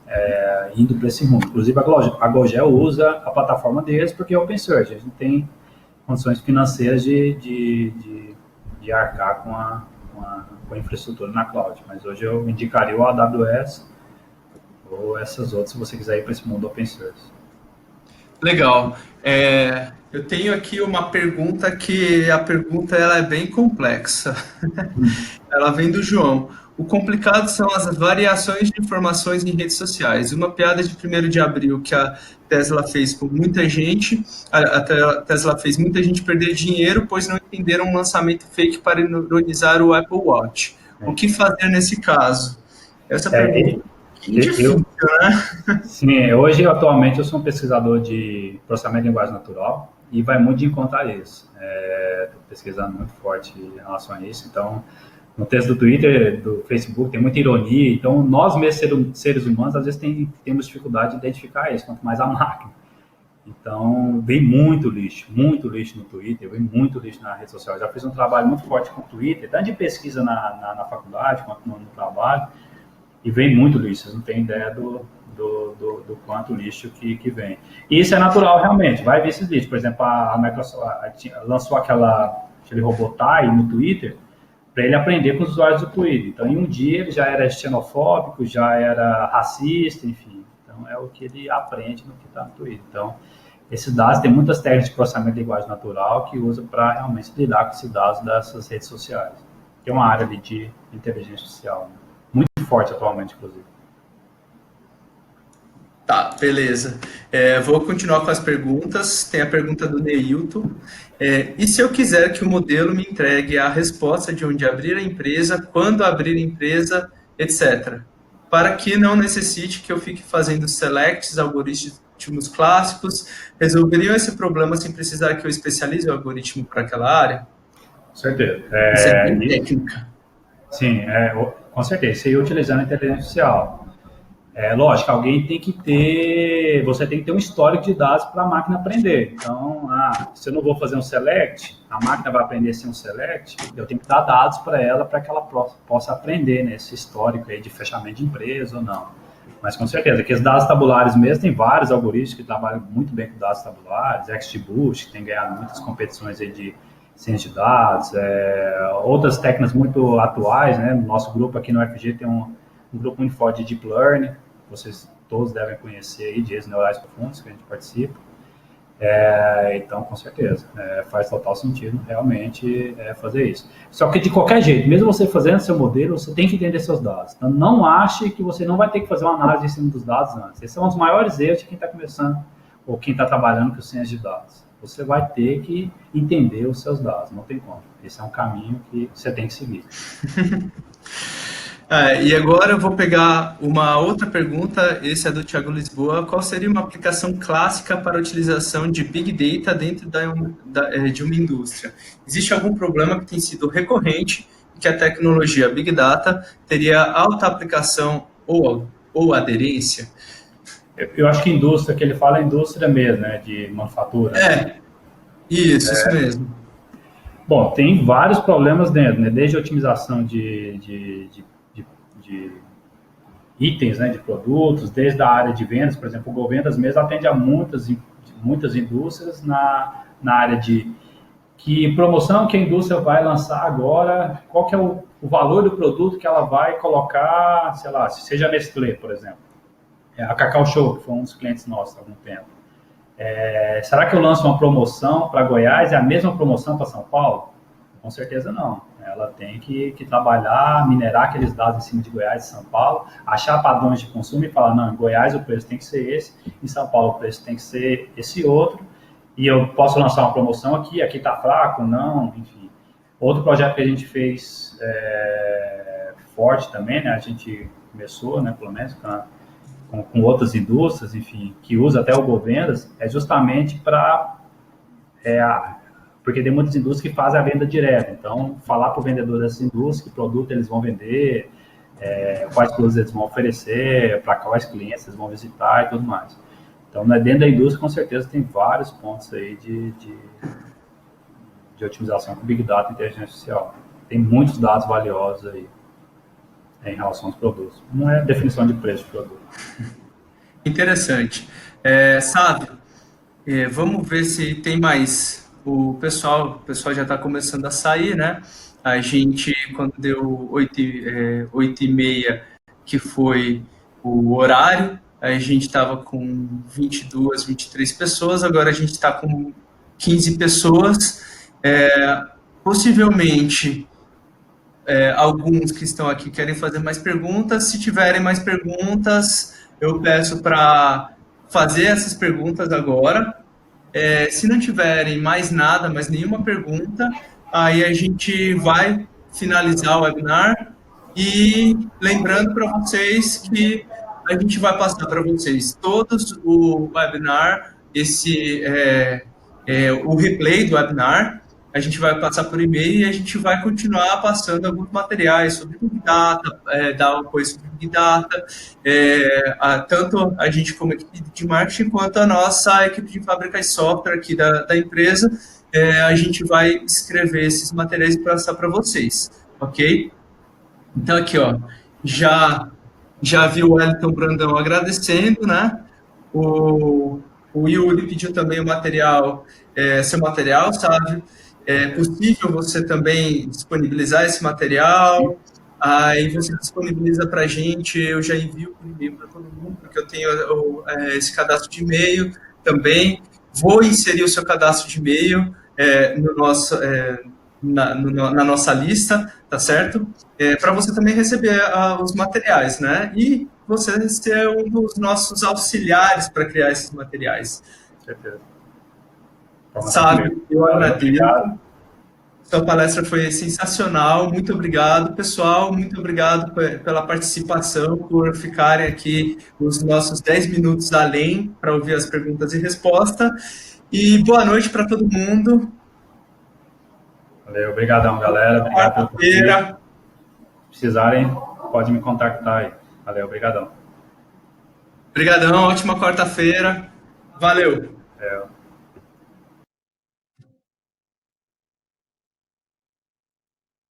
indo para esse rumo. Inclusive, a Gogel usa a plataforma deles porque é open source. A gente tem condições financeiras de arcar com a infraestrutura na cloud. Mas hoje eu indicaria o AWS ou essas outras, se você quiser ir para esse mundo open source. Legal. Eu tenho aqui uma pergunta que a pergunta ela é bem complexa. Ela vem do João. O complicado são as variações de informações em redes sociais. Uma piada de 1º de abril que a Tesla fez com muita gente, a Tesla fez muita gente perder dinheiro, pois não entenderam um lançamento fake para ironizar o Apple Watch. O que fazer nesse caso? Essa pergunta é difícil, né? Sim, hoje, atualmente, eu sou um pesquisador de processamento de linguagem natural e vai muito de encontrar isso. Estou pesquisando muito forte em relação a isso, então... No texto do Twitter, do Facebook, tem muita ironia. Então, nós mesmos, seres humanos, às vezes temos dificuldade de identificar isso, quanto mais a máquina. Então, vem muito lixo no Twitter, vem muito lixo na rede social. Já fiz um trabalho muito forte com o Twitter, tanto de pesquisa na faculdade quanto no trabalho, e vem muito lixo. Vocês não têm ideia do quanto lixo que vem. E isso é natural, realmente. Vai vir esses lixos. Por exemplo, a Microsoft lançou aquele robô Tai no Twitter, para ele aprender com os usuários do Twitter. Então, em um dia, ele já era xenofóbico, já era racista, enfim. Então, é o que ele aprende no que está no Twitter. Então, esses dados, tem muitas técnicas de processamento de linguagem natural que usa para realmente lidar com esses dados dessas redes sociais. Que é uma área ali de inteligência artificial, né? Muito forte atualmente, inclusive. Tá, beleza. Vou continuar com as perguntas. Tem a pergunta do Neilton. E se eu quiser que o modelo me entregue a resposta de onde abrir a empresa, quando abrir a empresa, etc., para que não necessite que eu fique fazendo selects, algoritmos clássicos, resolveriam esse problema sem precisar que eu especialize o algoritmo para aquela área? Com certeza. Isso é bem técnica. Sim, Com certeza, você ia utilizando a inteligência artificial. Lógico, alguém tem que ter, você tem que ter um histórico de dados para a máquina aprender. Então, se eu não vou fazer um select, a máquina vai aprender sem um select, eu tenho que dar dados para ela que ela possa aprender nesse histórico aí de fechamento de empresa ou não. Mas com certeza, que os dados tabulares mesmo, tem vários algoritmos que trabalham muito bem com dados tabulares, XGBoost, que tem ganhado muitas competições aí de ciência de dados, outras técnicas muito atuais, né? No nosso grupo aqui no UFG tem um grupo muito forte de Deep Learning, vocês todos devem conhecer aí, de redes neurais profundas, que a gente participa. Então, com certeza, faz total sentido realmente fazer isso. Só que de qualquer jeito, mesmo você fazendo seu modelo, você tem que entender seus dados. Então, não ache que você não vai ter que fazer uma análise em cima dos dados antes. Esse é um dos maiores erros de quem está começando ou quem está trabalhando com ciência de dados. Você vai ter que entender os seus dados, não tem como. Esse é um caminho que você tem que seguir. E agora eu vou pegar uma outra pergunta, esse é do Thiago Lisboa. Qual seria uma aplicação clássica para a utilização de Big Data dentro de uma indústria? Existe algum problema que tem sido recorrente e que a tecnologia Big Data teria alta aplicação ou aderência? Eu acho que indústria, que ele fala é indústria mesmo, né, de manufatura. Isso mesmo. Bom, tem vários problemas dentro, né, desde a otimização de itens, né, de produtos, desde a área de vendas, por exemplo, o GoVendas mesmo atende a muitas indústrias na área de que promoção que a indústria vai lançar agora, qual que é o valor do produto que ela vai colocar, sei lá, seja a Nestlé, por exemplo. A Cacau Show, que foi um dos clientes nossos há algum tempo. Será que eu lanço uma promoção para Goiás e a mesma promoção para São Paulo? Com certeza não. Ela tem que trabalhar, minerar aqueles dados em cima de Goiás e São Paulo, achar padrões de consumo e falar, não, em Goiás o preço tem que ser esse, em São Paulo o preço tem que ser esse outro, e eu posso lançar uma promoção aqui está fraco, não, enfim. Outro projeto que a gente fez forte também, né, a gente começou, né, pelo menos com outras indústrias, enfim, que usa até o GoVendas, é justamente para... porque tem muitas indústrias que fazem a venda direta. Então, falar para o vendedor dessas indústrias que produto eles vão vender, quais produtos eles vão oferecer, para quais clientes eles vão visitar e tudo mais. Então, dentro da indústria, com certeza, tem vários pontos aí de otimização com Big Data e inteligência artificial. Tem muitos dados valiosos aí em relação aos produtos. Não é definição de preço de produto. Interessante. Sávio, vamos ver se tem mais. O pessoal já está começando a sair, né? A gente, quando deu 8h30, que foi o horário, a gente estava com 22, 23 pessoas, agora a gente está com 15 pessoas. Possivelmente, alguns que estão aqui querem fazer mais perguntas. Se tiverem mais perguntas, eu peço para fazer essas perguntas agora. Se não tiverem mais nada, mais nenhuma pergunta, aí a gente vai finalizar o webinar e lembrando para vocês que a gente vai passar para vocês todos o webinar, o replay do webinar, a gente vai passar por e-mail e a gente vai continuar passando alguns materiais sobre Big Data, dar apoio sobre Big Data, tanto a gente como equipe de marketing, quanto a nossa equipe de fábrica e software aqui da empresa, a gente vai escrever esses materiais e passar para vocês, ok? Então aqui, ó, já vi o Wellington Brandão agradecendo, né? O Yuri pediu também o material, seu material, sabe? É possível você também disponibilizar esse material, aí você disponibiliza para a gente, eu já envio por e-mail para todo mundo, porque eu tenho esse cadastro de e-mail também. Vou inserir o seu cadastro de e-mail na nossa lista, tá certo? Para você também receber os materiais, né? E você ser um dos nossos auxiliares para criar esses materiais. Certeza. Sabe, eu agradeço. Sua palestra foi sensacional. Muito obrigado, pessoal. Muito obrigado pela participação, por ficarem aqui os nossos 10 minutos além para ouvir as perguntas e respostas. E boa noite para todo mundo. Valeu, obrigadão, galera. Obrigado pelo convite. Se precisarem, pode me contactar aí. Valeu, obrigadão. Obrigadão, ótima quarta-feira. Valeu. É.